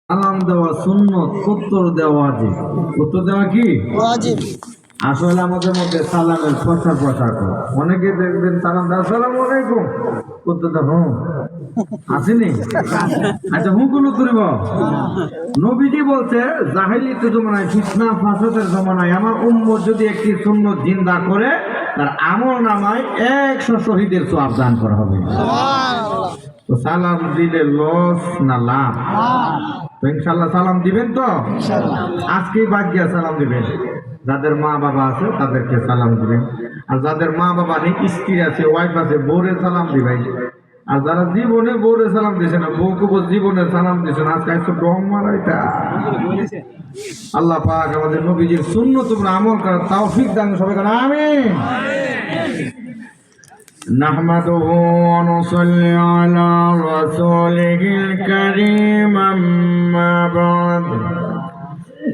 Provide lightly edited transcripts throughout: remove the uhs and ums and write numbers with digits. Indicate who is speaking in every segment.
Speaker 1: সালাম দেওয়া সুন্নত, উত্তর দেওয়া ওয়াজিব। উত্তর দেওয়া কি
Speaker 2: ওয়াজিব?
Speaker 1: আসলে আমাদের মধ্যে সালামের প্রচার করে অনেকে দেখবেন সালাম দেওয়া আসসালামু আলাইকুম, উত্তর দেওয়া হুম আসেনি। আচ্ছা হুঁ কোন করিব। নবীজি বলছে জাহেলিয়াতের জমানায়, ফিতনা ফাসাদের জমানায় আমার উম্মত যদি একটি সুন্নত জিন্দা করে তার আমল নামায় 100 শহীদের সওয়াব দান করা হবে।
Speaker 2: সুবহানাল্লাহ।
Speaker 1: তো সালাম দিলে লস না লাভ? তো ইনশাল্লাহ সালাম দিবেন তো?
Speaker 2: ইনশাআল্লাহ।
Speaker 1: আজকেই বাদ দিয়ে সালাম দিবেন। যাদের মা বাবা আছে তাদেরকে সালাম দিবেন, আর যাদের মা বাবা নেই, স্ত্রী আছে, ওয়াইফ আছে, বউরে সালাম দিবেন। আর যারা জীবনে বউরে সালাম দিছে না, বউকে জীবনে সালাম দিছে না, আজকে একটু ডং মারাইটা। আল্লাহ পাক আমাদের নবীজির সুন্নত তোমরা আমল করার তৌফিক দান, সবাই করে আমিন। نحمده ونصلي على رسوله الكريم، أما بعد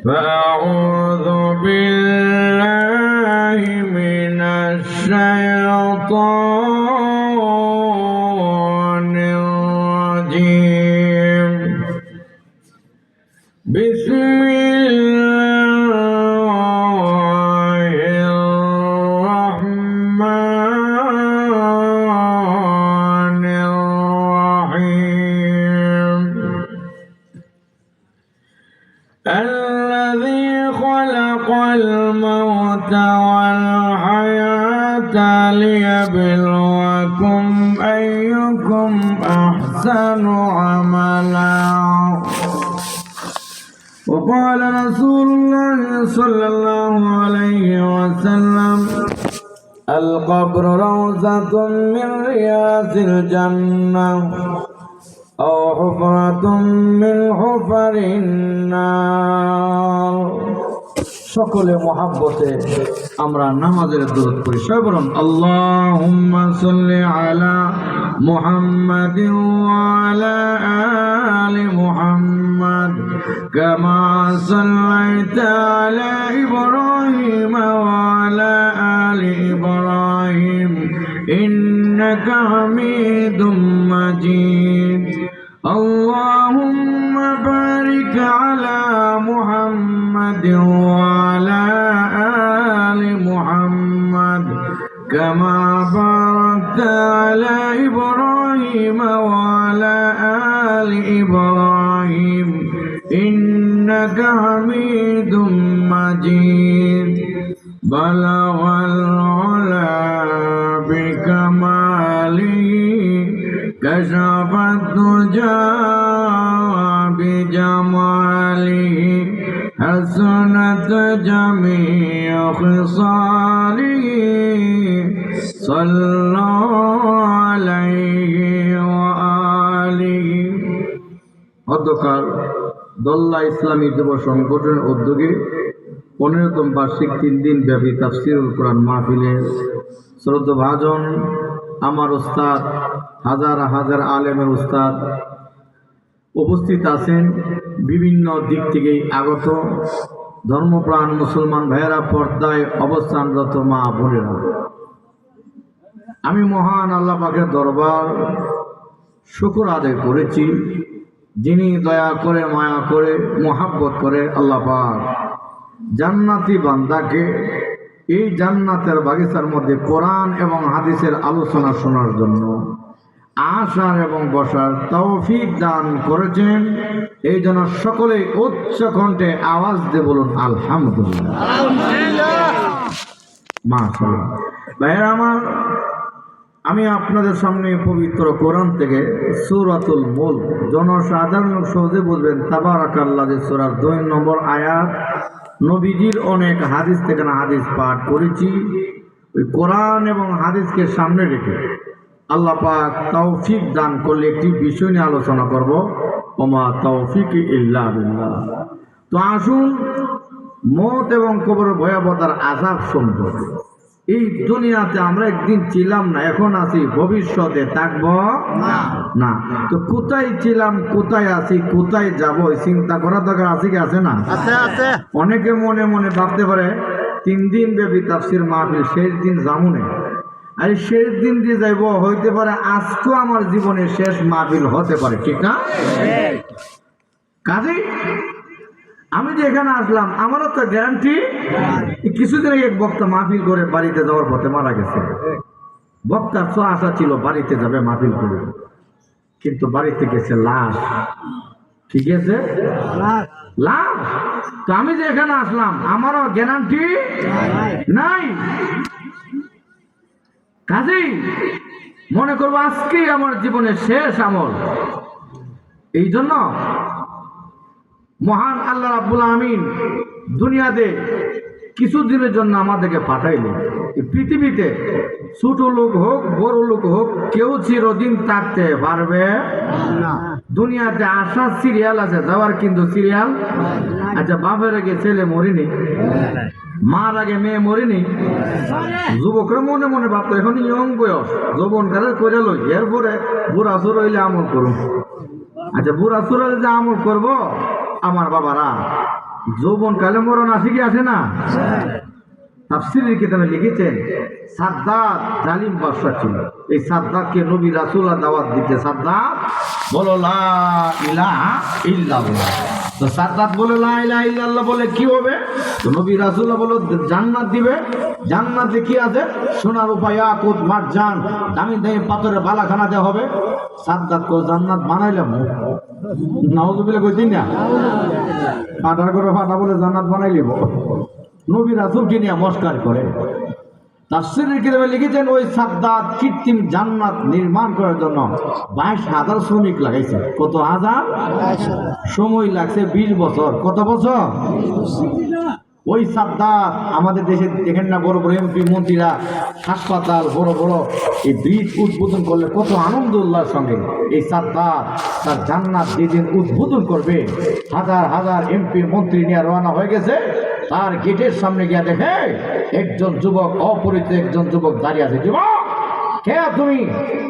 Speaker 1: فأعوذ بالله من الشيطان الرجيم. بسم الذي خلق الموت والحياة ليبلوكم أيكم أحسن عملا. وقال رسول الله صلى الله عليه وسلم: القبر روضة من رياض الجنة أو حفرة من حفر النار. সকলে মহাব্বতে আমরা নামাজের দরুদ পড়ি। সবাই বলুন আল্লাহুম্মা সাল্লি আলা মুহাম্মাদিন ওয়া আলা আলি মুহাম্মাদ কামা সাল্লাইতা আলা ইব্রাহিম ওয়া আলা আলি ইব্রাহিম ইন্নাকা হামিদুম মাজিদ. اللهم بارك على محمد وعلى آل محمد كما باركت على إبراهيم وعلى آل إبراهيم إنك حميد مجيد. بلغ العلا بكماله كشف الدجى بجماله حسنت جميع خصاله صلوا عليه وآله. অধ্যকার দোল্লা ইসলামী যুব সংগঠনের উদ্যোগে 15তম বার্ষিক 3 দিন ব্যাপী তাফসীরুল কোরআন মাহফিলের শ্রদ্ধভাজন আমার উস্তাদ, হাজার হাজার আলেমের উস্তাদ উপস্থিত আছেন। বিভিন্ন দিক থেকেই আগত ধর্মপ্রাণ মুসলমান ভাইয়েরা, পর্দায় অবস্থানরত মা বোনেরা, আমি মহান আল্লাহ পাকের দরবার শুকর আদায় করেছি, যিনি দয়া করে, মায়া করে, মোহাব্বত করে আল্লাহ পাক জান্নাতি বান্দাকে এই জান্নাতের বাগিচার মধ্যে কোরআন এবং হাদিসের আলোচনা শোনার জন্য আসার এবং বসার তৌফিক দান করেছেন। এই জন্য সকলে উচ্চ কণ্ঠে আওয়াজ দিয়ে বলুন আলহামদুলিল্লাহ। মাশাআল্লাহ। ভাইয়েরা আমার, আমি আপনাদের সামনে পবিত্র কোরআন থেকে সূরাতুল মুলক, জনসাধারণ সহজে বুঝবেন, তাবারাকাল্লাযী সূরার 2 নম্বর আয়াত, নবীজির অনেক হাদিস থেকে হাদিস পাঠ করেছি। ওই কোরআন এবং হাদিসকে সামনে রেখে আল্লাহ পাক তৌফিক দান করলে একটি বিষয় নিয়ে আলোচনা করব, ওমা তৌফিক ইল্লা বিল্লাহ। তো আসুন মওত এবং কবরের ভয়াবহতার আযাব সম্পর্কে। এই দুনিয়াতে আমরা একদিন ছিলাম না, এখন আছি, ভবিষ্যতে থাকব না। তো কোথায় ছিলাম, কোথায় আছি, কোথায় যাব, চিন্তা করার দরকার আছে কি আছে না?
Speaker 2: আছে।
Speaker 1: অনেকে মনে মনে ভাবতে পারে 3 দিন ব্যাপী তাফসীর মাহফিল, শেষ দিন যামুনে। আর শেষ দিন দিয়ে যাইব, হইতে পারে আজকেও আমার জীবনের শেষ মাহফিল হতে পারে, ঠিক না? কাজে আমি যে এখানে আসলাম আমারও তো গ্যারান্টি। কিছুদিন আগে এক বক্তা মাহফিল করে বাড়িতে যাওয়ার পথে মারা গেছে। বক্তার তো আশা ছিল বাড়িতে যাবে মাহফিল করে, কিন্তু বাড়িতে গেছে লাশ। ঠিক আছে, লাশ। তো আমি যে এখানে আসলাম আমারও গ্যারান্টি নাই। কাজেই মনে করবো আজকে আমার জীবনের শেষ আমল। এই জন্য মহান আল্লাহ রাব্বুল আমিন দুনিয়াতে কিছুদিনের জন্য আমাদেরকে পাঠাইলেন। এই পৃথিবীতে ছোট লোক হোক বড় লোক হোক কেউ চিরদিন থাকতে পারবে না। দুনিয়াতে আসার সিরিয়াল আছে, যাওয়ার কিন্তু সিরিয়াল। আচ্ছা, বাপের আগে ছেলে মরিনি, মার আগে মেয়ে মরিনি। যুবকরা মনে মনে ভাবতো এখন ইয়ং বয়স, যৌবন কালে করে লই, এরপরে বুড়া সুর হইলে আমল করুন। আচ্ছা, বুড়া সুর হইলে যে আমল করবো আমার বাবারা, যৌবন কালে মরণ আসে কি আসে না? তাফসীরের কিতাবে লিখেছেন সাদ্দাত জালিম বাদশা ছিল। এই সাদ্দাতকে নবী রাসূলুল্লাহ দাওয়াত দিতে, সাদ্দাত বলো লা ইলাহা ইল্লাল্লাহ। তো সাদ্দাত বলে লা ইলাহা ইল্লাল্লাহ বলে কি হবে? তো নবী রাসূলুল্লাহ বলো জান্নাত দিবে। জান্নাতে কি আছে? সোনার রূপা ইয়াকুত মারজান দামি দামি পাথরের বালাখানা দেওয়া হবে। সাদ্দাত কো জান্নাত বানাইলাম, নাউযুবিল্লাহ কইতেন না, ফাটার করে ফাটা বলে জান্নাত বানাই লিব। নবী রাসূলকে নিয়ে মস্কার করে। তাফসীরের কিতাবে লিখেছেন ওই সাদ্দাত কৃত্রিম জান্নাত নির্মাণ করার জন্য 22,000 শ্রমিক লাগাইছে। কত হাজার? সময় লাগছে 20 বছর। কত বছর? ওই সাদ্দাত আমাদের দেশে দেখেন না, বড় বড় এমপি মন্ত্রীরা হাসপাতাল বড় বড় এই ব্রিজ উদ্বোধন করলে কত আনন্দ উল্লার সঙ্গে এই সাদ্দাত তার জান্নাত যেদিন উদ্বোধন করবে, হাজার হাজার এমপি মন্ত্রী নিয়ে রওনা হয়ে গেছে। তার গেটের সামনে গিয়ে দেখে একজন যুবক, অপরিচিত একজন যুবক দাঁড়িয়ে আছে। যুবক, কে তুমি?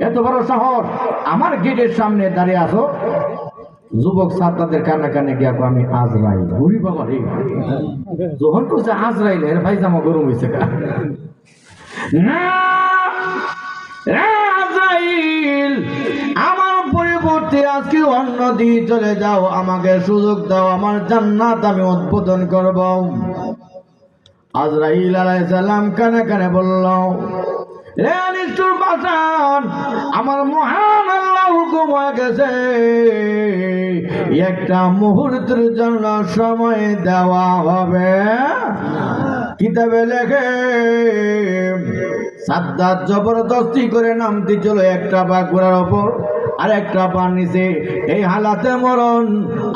Speaker 1: এত বড় সাহস, আমার গেটের সামনে দাঁড়িয়ে আছো? যুবক সাদ্দাতের কানে কানে গিয়া আমি আজরাইল। বুড়ি বাবা রে, যখন করছে আজরাইল এর ভাইজামা গরম হয়েছে। না আজরাইল, আমার পরিবর্তে আজকে অন্য দিয়ে চলে যাও, আমাকে সুযোগ দাও, আমার জান্নাত আমি উদ্বোধন করব। আজরাইল আলাইহিস সালাম কানে কানে বলল, রে নিষ্ঠুর বাঁচান, আমার মহান আল্লাহ হুকুম হয়ে গেছে, একটা মুহূর্তের জন্য সময় দেওয়া হবে। কিতাবে লেখে সাদ্দাত জবরদস্তি করে নামতে চলো একটা পা ঘোড়ার ওপর আর একটা পা নিচে। এই হালাতে মরণ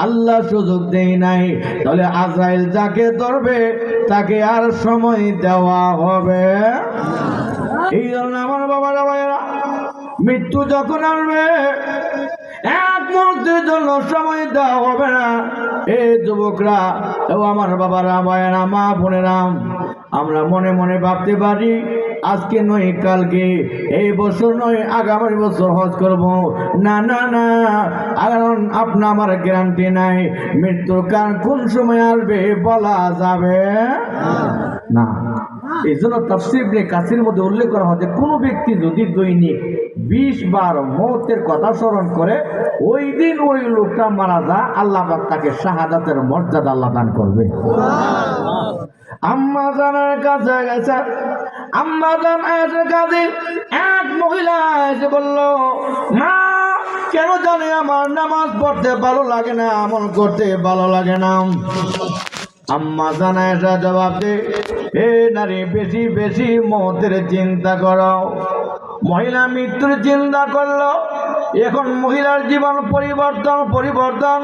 Speaker 1: আল্লাহ সুযোগ দেয় নাই। তাহলে আজরাইল যাকে ধরবে তাকে আর সময় দেওয়া হবে। এই জন্য আমার বাবারা ভাইয়েরা, মৃত্যু যখন আসবে এক মুহূর্তের জন্য সময় দেওয়া হবে না। এই যুবকরা ও আমার বাবারা ভাইয়েরা, মা বোনেরা, আমরা মনে মনে ভাবতে পারি আজকে নয় কালকে, এই বছর নয় আগামী বছর হজ করব। না না না, কারণ আপনার আমার গ্যারান্টি নাই। মৃত্যুর কারণ কোন সময় আসবে বলা যাবে না। এই জন্য তাফসীর ইবনে কাসির মধ্যে উল্লেখ করা হয় যে কোনো ব্যক্তি যদি দৈনিক 20 বার মওতের কথা স্মরণ করে, ওই দিন ওই লোকটা মারা যায়, আল্লাহ পাক তাকে শাহাদাতের মর্যাদা আল্লাহ দান করবে। আম্মা জানের কাছে গেছে, আম্মা জান এসে কাছে এক মহিলা এসে বলল, মা কেন জানে আমার নামাজ পড়তে ভালো লাগে না, আমল করতে ভালো লাগে না। আম্মা জানা এসে জবাব দে, হে নারী, বেশি বেশি মওতের চিন্তা করো। মহিলা মৃত্যুর চিন্তা করলো। এখন মহিলার জীবন পরিবর্তন।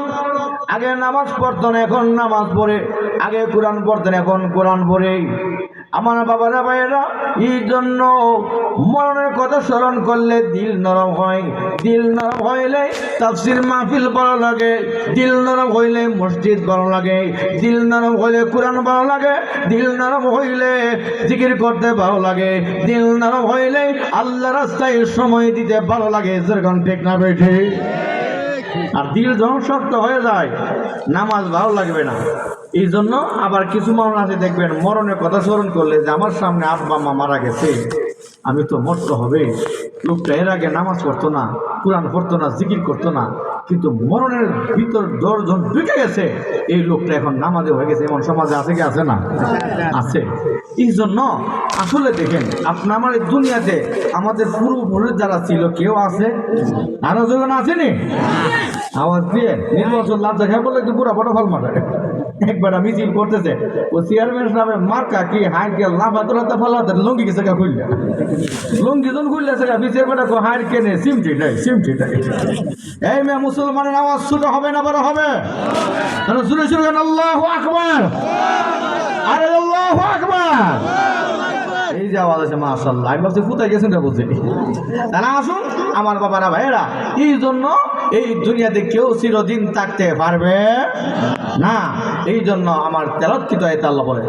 Speaker 1: আগে নামাজ পড়তেন, এখন নামাজ পড়ে। আগে কোরআন পড়তেন, এখন কোরআন পড়ে। আমার বাবারা ভাইয়েরা, এই জন্য মরণের কথা স্মরণ করলে দিল নরম হয়। দিল নরম হইলে তাফসীর মাহফিল ভালো লাগে, দিল নরম হইলে মসজিদ ভালো লাগে, দিল নরম হইলে কোরআন ভালো লাগে, দিল নরম হইলে জিকির করতে ভালো লাগে, দিল নরম হইলে আল্লাহ রাস্তায় সময় দিতে ভালো লাগে। যেরকম ঠিক না বেঠে? আর দিল যখন শক্ত হয়ে যায় নামাজ ভালো লাগবে না। এই জন্য আবার কিছু মানুষ আছে দেখবেন মরণের কথা স্মরণ করলে যে আমার সামনে আব্বা মা মারা গেছে, আমি তো মরতে হবে, লোকটা এর আগে নামাজ পড়তো না, কোরআন পড়তো না, জিকির করতো না, কিন্তু মরণের ভিতর দর্জন ঢুকে গেছে। এই লোকটা এখন নামাজে হয়ে গেছে। এমন সমাজে আছে কি আছে না? আছে। এই জন্য আসলে দেখেন আপনার আমার এই দুনিয়াতে আমাদের পূর্বপুরুষ যারা ছিল কেউ আছে, আরো যখন আসেনি আওয়াজ দিয়ে নির্বাচন লাভ দেখা বলে একটু পুরা বড় ফল মারে একবার মিছিল করতেছে, ও চেয়ারম্যান সাহেবের মার্কা কি হাই কে লাফা তোলাতে ফলাতে লুঙ্গি গেছে খুললে, লুঙ্গি যখন খুললেছে বিচের বেটা হাইর কেনে সিমটিটাই। এই মেয়ে মুসলমানের আওয়াজ ছোট হবে না বড় হবে? শুনে শুনে আল্লাহু আকবার, আরে আল্লাহু আকবার। এই যে আওয়াজ আছে মাশাআল্লাহ, আমি ভাবছি কোথায় গেছেন এটা বলছি। তাহলে আসুন আমার বাবারা ভাইয়েরা, এই জন্য এই দুনিয়াতে কেউ চিরদিন থাকতে পারবে না। এই জন্য আমার তেলাওয়াতকৃত আয়াত আল্লাহ বলে,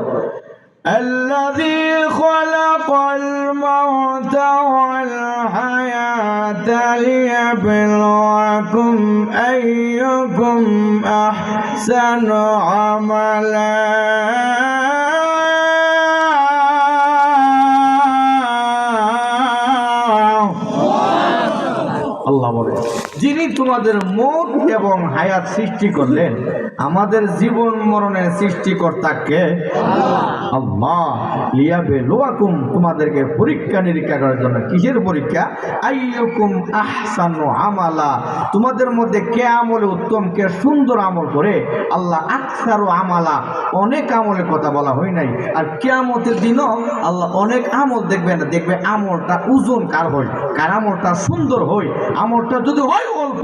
Speaker 1: الذي خلق الموت والحياة ليبلوكم أيكم أحسن عملا আল্লাহ বলে, যিনি তোমাদের মৌত এবং হায়াত সৃষ্টি করলেন, আমাদের জীবন মরণের সৃষ্টিকর্তাকে আল্লাহ। লিয়াবলুয়াকুম, তোমাদেরকে পরীক্ষা নিরীক্ষা করার জন্য। কিসের পরীক্ষা? আইয়ুকুম আহসানু আমালা, তোমাদের মধ্যে কে আমলে উত্তম, কে সুন্দর আমল করে। আল্লাহ আকসারু আমালা, অনেক আমলের কথা বলা হয় নাই। আর কিয়ামতের দিনও আল্লাহ অনেক আমল দেখবেন, দেখবে আমলটা ওজন কার হয়, কার আমলটা সুন্দর হয়। আমলটা যদি হয় অল্প,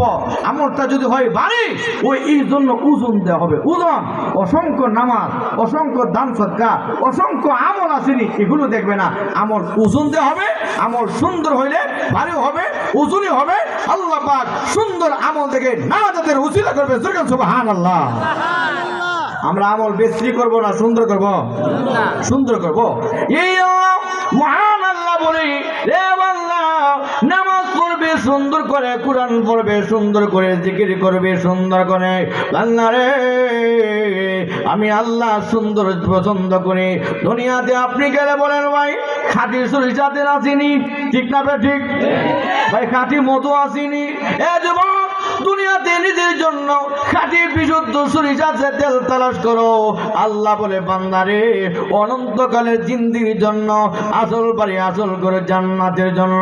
Speaker 1: আমলটা যদি হয় ভারী, ওই এই জন্য ওজন দেওয়া হবে। ওজন অসংখ্য নামাজ, অসংখ্য দান সদকা, অসংখ্য আমল আসেনি, এগুলো দেখবে না, আমল ওজন দেওয়া হবে। আমল সুন্দর হইলে ভারী হবে, ওজনই হবে। আল্লাহ পাক সুন্দর আমল দেখে নামাজের উসিলা করবে। সুবহানাল্লাহ। আমরা আমল বেশি করব না সুন্দর করব? সুন্দর করব। এই মহান আল্লাহ বলি, রে বান্দা নামাজ পড়বে সুন্দর করে, কোরআন পড়বে সুন্দর করে, জিকির করবে সুন্দর করে। বান্দা রে, আমি আল্লাহ সুন্দর পছন্দ করি। দুনিয়াতে আপনি গেলে বলেন ভাই খাঁটি সরিষা তেল আসেনি, ঠিক না বে ঠিক ভাই? খাঁটি মধু আসেনি। এ যুবক, দুনিয়াতে নিজের জন্য খাঁটি বিশুদ্ধ সরিষা তেল তালাশ করো। আল্লাহ বলে বান্দারে, অনন্তকালের জিন্দিগির জন্য আসল বাড়ি, আসল করে জান্নাতের জন্য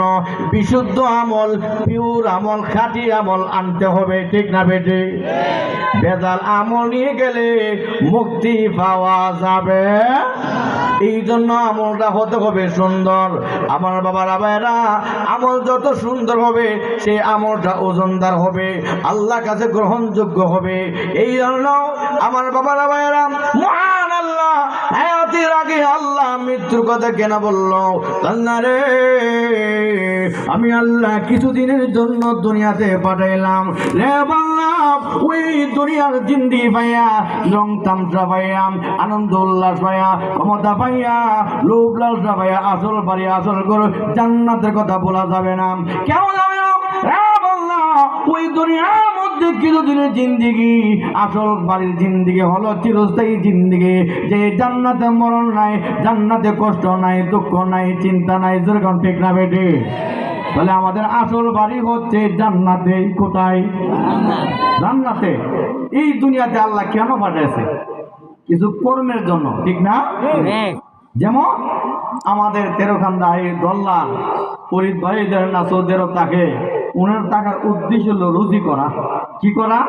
Speaker 1: বিশুদ্ধ আমল, পিওর আমল, খাঁটি আমল আনতে হবে, ঠিক না বেটে? বেজাল আমল নিয়ে গেলে মুক্তি পাওয়া যাবে। এই জন্য আমলটা হতে হবে সুন্দর। আমার বাবারা ভাইরা, আমল যত সুন্দর হবে সেই আমলটা ওজনদার হবে, আল্লাহর কাছে গ্রহণযোগ্য হবে। এই জন্য আমার বাবারা ভাইরা, মহান আল্লাহ হায়াতের আগে আল্লাহ মৃত্যুর কথা কেন বলল? আল্লাহ রে, আমি আল্লাহ কিছুদিনের জন্য দুনিয়াতে পাঠাইলাম। রে বাংলা, ওই দুনিয়ার জিন্দিগি পাইয়া, রং তামসা পাইয়া, আনন্দ উল্লাস পাইয়া, ক্ষমতা পাইয়া, লোভ লালসা পাইয়া, আসল বাড়ি, আসল করে জান্নাতের কথা বলা যাবে না। কেমন যাবে না? ওই দুনিয়ার মধ্যে কিছুদিনের জিন্দিগি, আসল বাড়ির জিন্দিগি হলো চিরস্থায়ী জিন্দিগি, যে জান্নাতে মরণ নাই, জান্নাতে কষ্ট নাই, দুঃখ নাই, চিন্তা নাই। যেরকম ঠিক না বেটে? বলে আমাদের আসল বাড়ি হচ্ছে জান্নাতে। কোথায়? জান্নাতে। এই দুনিয়াতে আল্লাহ কেন পাঠাইছে? কিছু কর্মের জন্য, ঠিক না? যেমন আমাদের তেরোখান্দা এই দল্লা ফরিদ ভাইদের না সৌদেরও তাকে, ওনার টাকার উদ্দেশ্য হলো রুজি করা। কি করা?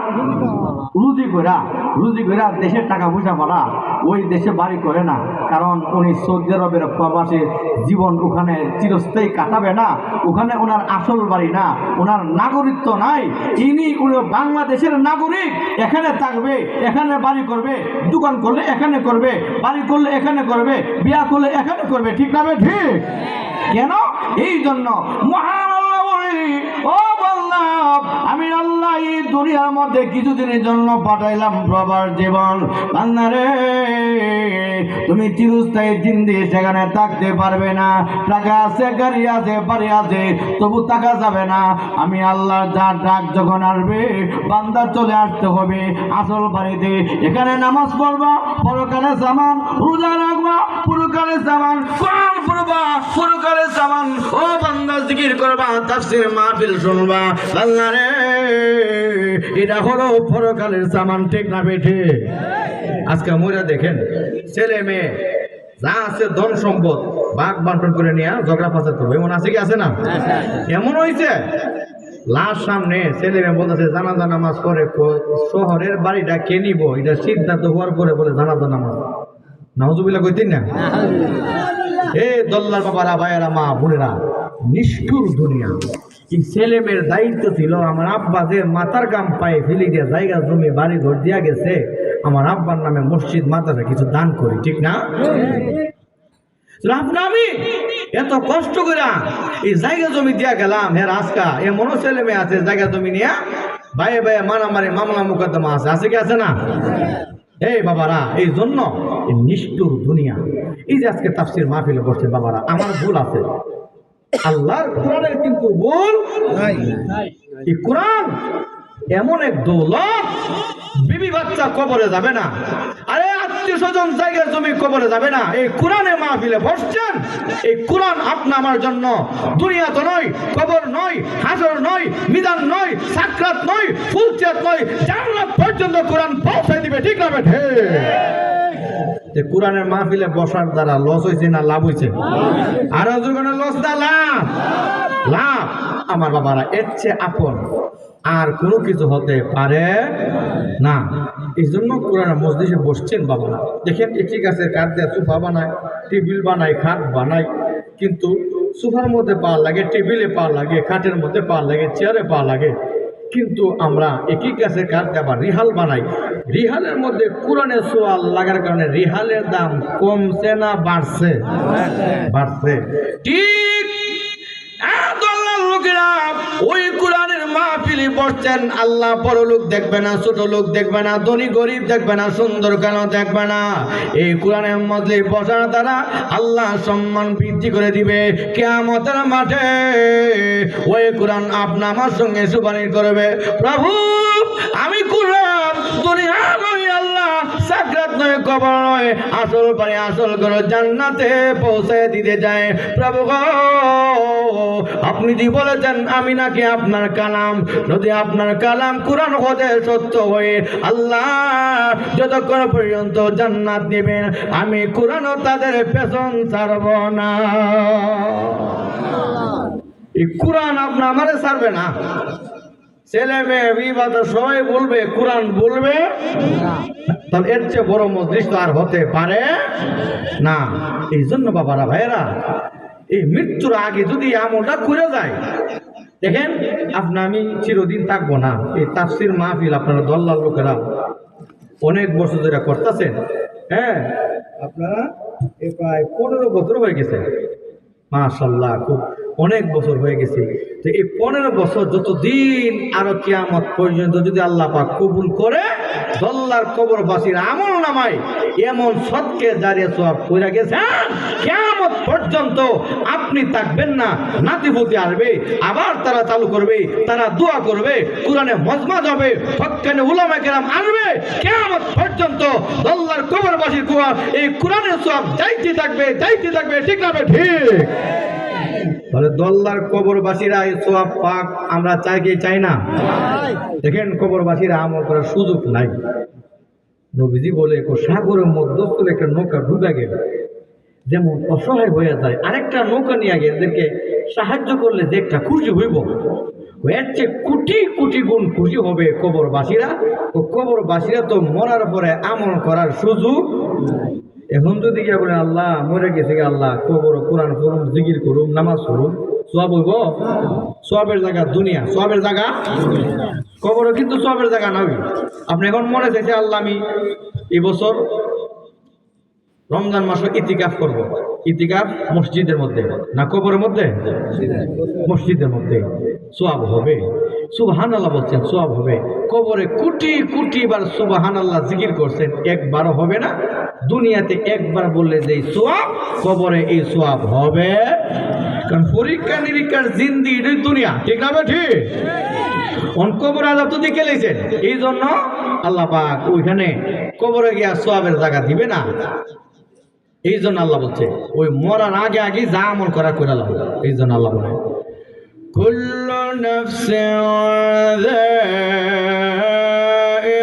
Speaker 1: রুজি করা। রুজি করা দেশের টাকা পয়সা পাড়া, ওই দেশে বাড়ি করে না, কারণ উনি সৌদি আরবের প্রবাসী জীবন ওখানে চিরস্থায়ী কাটাবে না। ওখানে ওনার আসল বাড়ি না, ওনার নাগরিকত্ব নাই। উনি বাংলাদেশের নাগরিক, এখানে থাকবে, এখানে বাড়ি করবে, দোকান করলে এখানে করবে, বাড়ি করলে এখানে করবে, বিয়া করলে এখানে করবে, ঠিক না? ঠিক। কেন? এই জন্য মহান আল্লাহ বলি, ও বান্দা, আমি আল্লাহ এই দুনিয়ার মধ্যে কিছুদিনের জন্য পাঠাইলাম প্রবার জীবন। বান্দা রে, তুমি চিরস্থায়ী জিন্দেগি সেখানে থাকতে পারবে না। টাকা আছে, গাড়ি আছে, বাড়ি আছে, তবু টাকা যাবে না। আমি আল্লাহর যা ডাক যখন আসবে, বান্দা চলে আসতে হবে আসল বাড়িতে। এখানে নামাজ পড়বা, পরকালে সামান, রোজা রাখবা, পুরকালে সামান, কোরআন পড়বা, পুরকালে সামান। ও বান্দা, জিকির করবা, তাফসীর মাহফিল শুনবা। বান্দা রে, এটা হলো পরকালের সামান, ঠিক না বেঠে? আজকে মোরা দেখেন, ছেলে মেয়ে যা আছে ধন সম্পদ ভাগ বন্টন করে নিয়ে ঝগড়া ফাসাদ করবে, এমন আছে কি আছে না? এমন হয়েছে লাশ সামনে ছেলে মেয়ে বলতেছে জানাজা নামাজ পড়ে, শহরের বাড়িটা কে নিব এটা সিদ্ধান্ত হওয়ার পরে বলে জানাজা নামাজ। নাউজুবিল্লাহ কইতেন না? এ দল্লার বাবারা, ভাইয়েরা, মা বোনেরা, নিষ্ঠুর দুনিয়া। এই ছেলে মেয়ের দায়িত্ব ছিল, আমার আব্বা যে মাথার গাম পায়ে ফেলে দিয়ে জায়গা জমি বাড়ি ঘর দিয়া গেছে, আমার আব্বার নামে মসজিদ মাদ্রাসা কিছু দান করি, ঠিক না? আমি এত কষ্ট করে এই জায়গা জমি দিয়া গেলাম, হ্যাঁ আজকা এমনও ছেলে মেয়ে আছে জায়গা জমি নিয়ে ভাইয়ে ভাইয়ে মারামারি মামলা মোকদ্দমা আছে কি আছে না? এই বাবারা, এই জন্য এই নিষ্ঠুর দুনিয়া। এই যে আজকে তাফসীর মাহফিলে বসছে বাবারা, আমার ভুল আছে, আল্লাহর কোরআনের কিন্তু ভুল নাই। এই কোরআন এমন এক দৌলত, বিবি বাচ্চা কবরে যাবে না, আরে আত্মীয় স্বজন জায়গার জমি কবরে যাবে না। এই কোরআনে মাহফিলে বসছেন, এই কোরআন আপনা আমার জন্য দুনিয়া তো নয়, কবর নয়, হাসর নয়, মিজান নয়, সাকরাত নয়, ফুলসিরাত নয়, জান্নাত পর্যন্ত কোরআন পৌঁছায় দিবে, ঠিক না বেঠে? কোরআনের মাহফিলে বসার দ্বারা লস হয়েছে না লাভ হয়েছে? আর যুগনে লস না লাভ? লাভ। আমার বাবারা, এর চেয়ে আপন আর কোনো কিছু হতে পারে না। এই জন্য কোরআন মজলিসে বসছেন বাবারা, দেখেন একই গাছের কাঠ দিয়ে সোফা বানায়, টেবিল বানায়, খাট বানায়, কিন্তু সোফার মধ্যে পা লাগে, টেবিলে পা লাগে, খাটের মধ্যে পা লাগে, চেয়ারে পা লাগে। কিন্তু আমরা একই গাছের কাঠ দিয়ে আবার রিহাল বানাই, রিহালের মধ্যে কোরআনের সোয়াল লাগার কারণে রিহালের দাম কমছে না বাড়ছে? বাড়ছে। ঠিক লোকেরা ওই কোরআনের মাহফিলে বসছেন, আল্লাহ বড় লোক দেখবে না, ছোট লোক দেখবে না, ধনী গরিব দেখবে না, সুন্দর কেন দেখবে না। এই কোরআনের মধ্যে বসার দ্বারা আল্লাহ সম্মান বৃদ্ধি করে দিবে। কিয়ামতের মাঠে ওই কোরআন আপনা আমার সঙ্গে সুপারিশ করবে, প্রভু আমি কোরআন দুনিয়া নয়, আল্লাহ সাকরাত নয়, কবর নয়, আসল পারে আসল করে জান্নাতে পৌঁছে দিতে যায়। প্রভু গো, আপনি দি বলেছেন আমি নাকি আপনার কালাম, যদি আপনার কালাম কোরআন হতে সত্য হয়ে আল্লাহ যতক্ষণ পর্যন্ত জান্নাত দিবেন, আমি কোরআনও তাদের পেছন ছাড়ব না। এই কোরআন আপনি আমারে ছাড়বে না। ছেলে মেয়ে বিবাদ সবাই বলবে, কোরআন বলবে, তাহলে এর চেয়ে বড় মজলিস তো আর হতে পারে না। এই জন্য বাবারা, ভাইয়েরা, এই মৃত্যুর আগে যদি আমলটা করে যায়, দেখেন আপনি আমি চিরদিন থাকবো না। এই তাফসীর মাহফিল আপনারা দল্লাল লোকেরা অনেক বছর ধরে করতেছেন, হ্যাঁ আপনারা প্রায় 15 বছর হয়ে গেছে, মাশাআল্লাহ, খুব অনেক বছর হয়ে গেছে। তো এই 15 বছর যতদিন আরো কিয়ামত পর্যন্ত যদি আল্লাহ পাক কবুল করে, দল্লার কবরবাসীর আমল নামায় এমন সদকে জারিয়া সওয়াব কইরা গেছেন, কিয়ামত পর্যন্ত আপনি থাকবেন না, নাতিপুতি আসবে, আবার তারা চালু করবে, তারা দোয়া করবে, কোরআনে মজমাজ হবে, হক্কানি উলামায়ে কেরাম আসবে, কিয়ামত পর্যন্ত দল্লার কবরবাসীর এই কোরআনের সওয়াব যাইতে থাকবে, যাইতে থাকবে, ঠিক না? ঠিক। তাহলে দল্লার কবরবাসীরা এই সওয়াব পাক আমরা চাই কি চাই না? দেখেন কবরবাসীরা আমল করার সুযোগ নাই। নবীজি বলে সাগরের মধ্যস্থলে একটা নৌকা ডুবে গেল, যেমন অসহায় হয়ে যায়, আরেকটা নৌকা নিয়ে গিয়ে এদেরকে সাহায্য করলে যে একটা খুশি হইব, এর চেয়ে কোটি কোটি গুণ খুশি হবে কবরবাসীরা। ও কবরবাসীরা তো মরার পরে আমল করার সুযোগ। এখন যদি গিয়ে বলেন আল্লাহ মরে গেছে, আল্লাহ কবর কোরআন করুন, জিকির করুন, নামাজ করুন, সওয়াব হইব? সওয়াবের জায়গা দুনিয়া, সওয়াবের জায়গা কবরও কিন্তু সওয়াবের জায়গা নয়। আপনি এখন মনে চাইছে আল্লাহ আমি এই বছর রমজান মাসে ইতিকাফ করব, ইতিকাফ মসজিদের মধ্যে না কবরের মধ্যে? মসজিদের মধ্যে। সওয়াব হবে। সুবহানাল্লাহ বলছেন সওয়াব হবে। কবরে কোটি কোটি বার সুবহানাল্লাহ জিকির করছেন, একবারও হবে না। দুনিয়াতে একবার বললে যে সওয়াব, কবরে এই সওয়াব হবে। কারণ পরীক্ষা নিরীক্ষার জিন্দি এটাই দুনিয়া, ঠিক না ঠিক? কবর আজাব তো দেখে লেছেন, এই জন্য আল্লাহ পাক ওইখানে কবরে গিয়া সওয়াবের জায়গা দিবে না। এই জন্য আল্লাহ বলছে ওই মরার আগে আগে যা আমল করা করে আল্লাহ, এই জন্য আল্লাহ বলে কুল্লু নাফসিন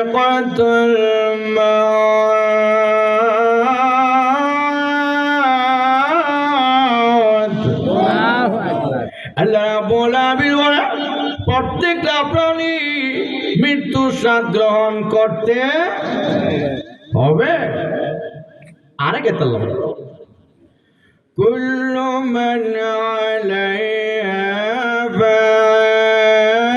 Speaker 1: যায়িকাতুল মাউত। আল্লাহ রাব্বুল আলামিন বলে প্রত্যেকটা প্রাণী মৃত্যুর স্বাদ গ্রহণ করতে হবে। আরেক আল্লাহ বলে কুল্লু মান আলাইহা ফান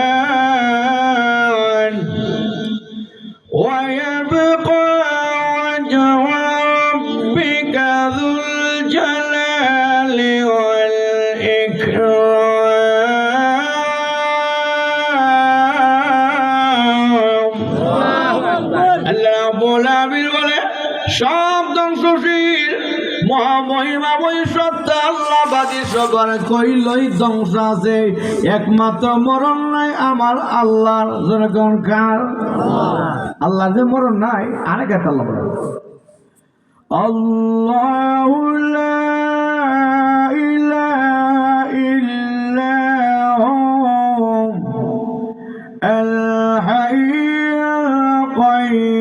Speaker 1: ওয়া ইয়াবকা ওয়াজহু রাব্বিকা যুল জালালি ওয়াল ইকরাম। আল্লাহ রাব্বুল আলামিন বলে সব ধ্বংসশীল মহামহিমাময়ী সত্তা আল্লাহবাদী সবার কইলই ধ্বংস আছে, একমাত্র মরণ নাই আমার আল্লাহর। যেরকম কার আল্লাহ যে মরণ নাই। আরেক একটা আল্লাহ বলে আল্লাহু লা ইলাহা ইল্লা হুম আল হাইয়ুল কাইয়্যুম।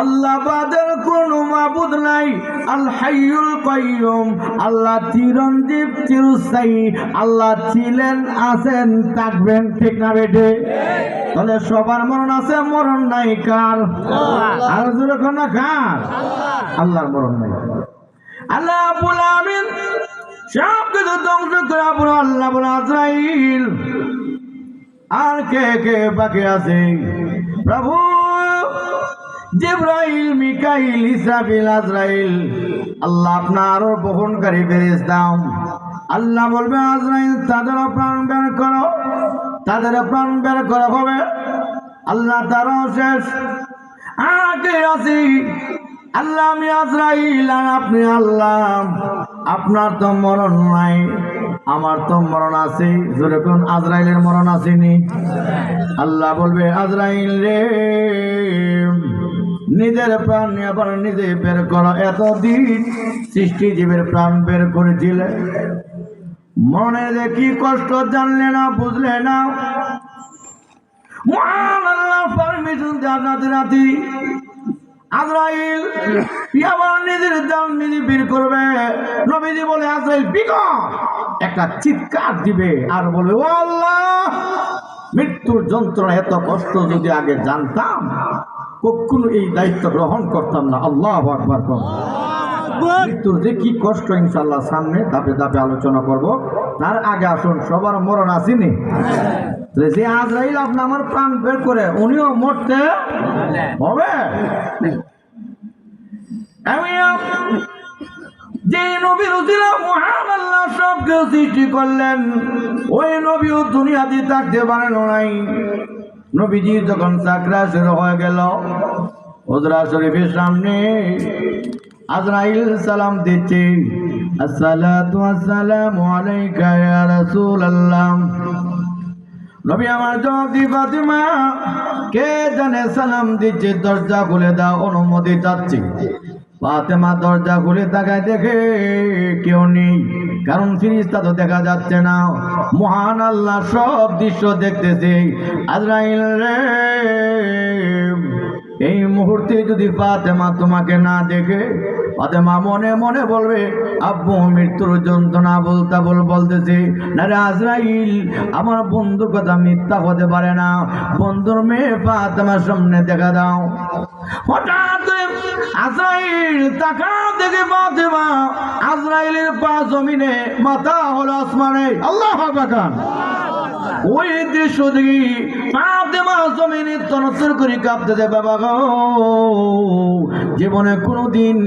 Speaker 1: আল্লাহ বাদের কোন মাবুদ নাই। আল হাইয়ুল কাইয়্যুম, আল্লাহ চিরঞ্জীব চিরস্থায়ী। আল্লাহ ছিলেন, আছেন, থাকবেন, ঠিক না বেটে? তাহলে সবার মরণ আছে, মরণ নাই কার? আর যখন না কার? আল্লাহর মরণ নাই। আল্লাহ রাব্বুল আলামিন সব কিছু ধ্বংস করা পুরো আল্লাহ বলে আজরাইল। আর কে কে বাকি আছে? প্রভু জিবরাইল, মিকাইল, ইসরাফিল, আজরাইল। আল্লাহ আপনার বহনকারী ফেরেশতা। আল্লাহ বলবে আজরাইল তাদের প্রাণ বের করো, তাদের প্রাণ বের করা হবে। আল্লাহ তারও শেষ। আগে আছি আল্লাহ, আমি আজরাইল আর আপনি আল্লাহ। আপনার তো মরণ নাই, আমার তো মরণ আছে। যেরকম আজরাইলের মরণ আসেনি। আল্লাহ বলবে আজরাইল রে, নিজের প্রাণ আবার নিজে বের করো। এতদিন সৃষ্টি জীবের প্রাণ বের করেছিলে, মনে যে কি কষ্ট জানলে না, বুঝলে না। মহান আল্লাহ পারমিশন জান্নাতে রাতি আজরাইল আবার নিজের জান নিজে বের করবে। নবীজি বলে আজরাইল বিকট একটা চিৎকার দিবে আর বলবে ও আল্লাহ, মৃত্যুর যন্ত্রণা এত কষ্ট যদি আগে জানতাম কখনো এই দায়িত্ব গ্রহণ করতাম না। আল্লাহু আকবার। মৃত্যুর যে কি কষ্ট ইনশাআল্লাহ সামনে ধাপে ধাপে আলোচনা করব। তার আগে আসুন, সবার মরণ আসেনি। যে আজরাইল আপনি আমার প্রাণ বের করে উনিও মরতে হবে। যে নবীর উজিরা মহান আল্লাহ সবকে সৃষ্টি করলেন, ওই নবীও দুনিয়াতে থাকতে পারেন নাই। নবীজি যখন চাকরা শুরু হয়ে গেল, হুজরা শরীফের সামনে আজরাইল সালাম দিচ্ছে, আসসালাতু ওয়াসসালামু আলাইকা ইয়া রাসূলুল্লাহ। নবী আমার জবাব দি ফাতিমা, কে জানে সালাম দিচ্ছে, দরজা খুলে দাও, অনুমতি চাচ্ছি। ফাতিমা দরজা খুলে তাকায়, দেখে কেউ নেই, কারণ ফেরেশতা তো দেখা যাচ্ছে না। মহান আল্লাহ সব দৃশ্য দেখতেছে। আজরাইল রে, এই মুহূর্তে যদি ফাতেমা তোমাকে না দেখে, ফাতেমা মনে মনে বলবে আব্বু মৃত্যুর যন্ত্রণা বলতেছে না রে আজরাইল, আমার বন্ধুর কথা মিথ্যা হতে পারে না। বন্ধুর মেয়ে ফাতেমার সামনে দেখা দাও। হঠাৎ আজরাইল তাকা দেখে ফাতেমা, আজরাইলের পা জমিনে, মাথা হলো আসমানে। আল্লাহু আকবার। ওই দৃশ্য দেখি ফাতেমা জমিনে তনতর করে কাঁপতেছে, বাবা গো, জীবনে কোনোদিন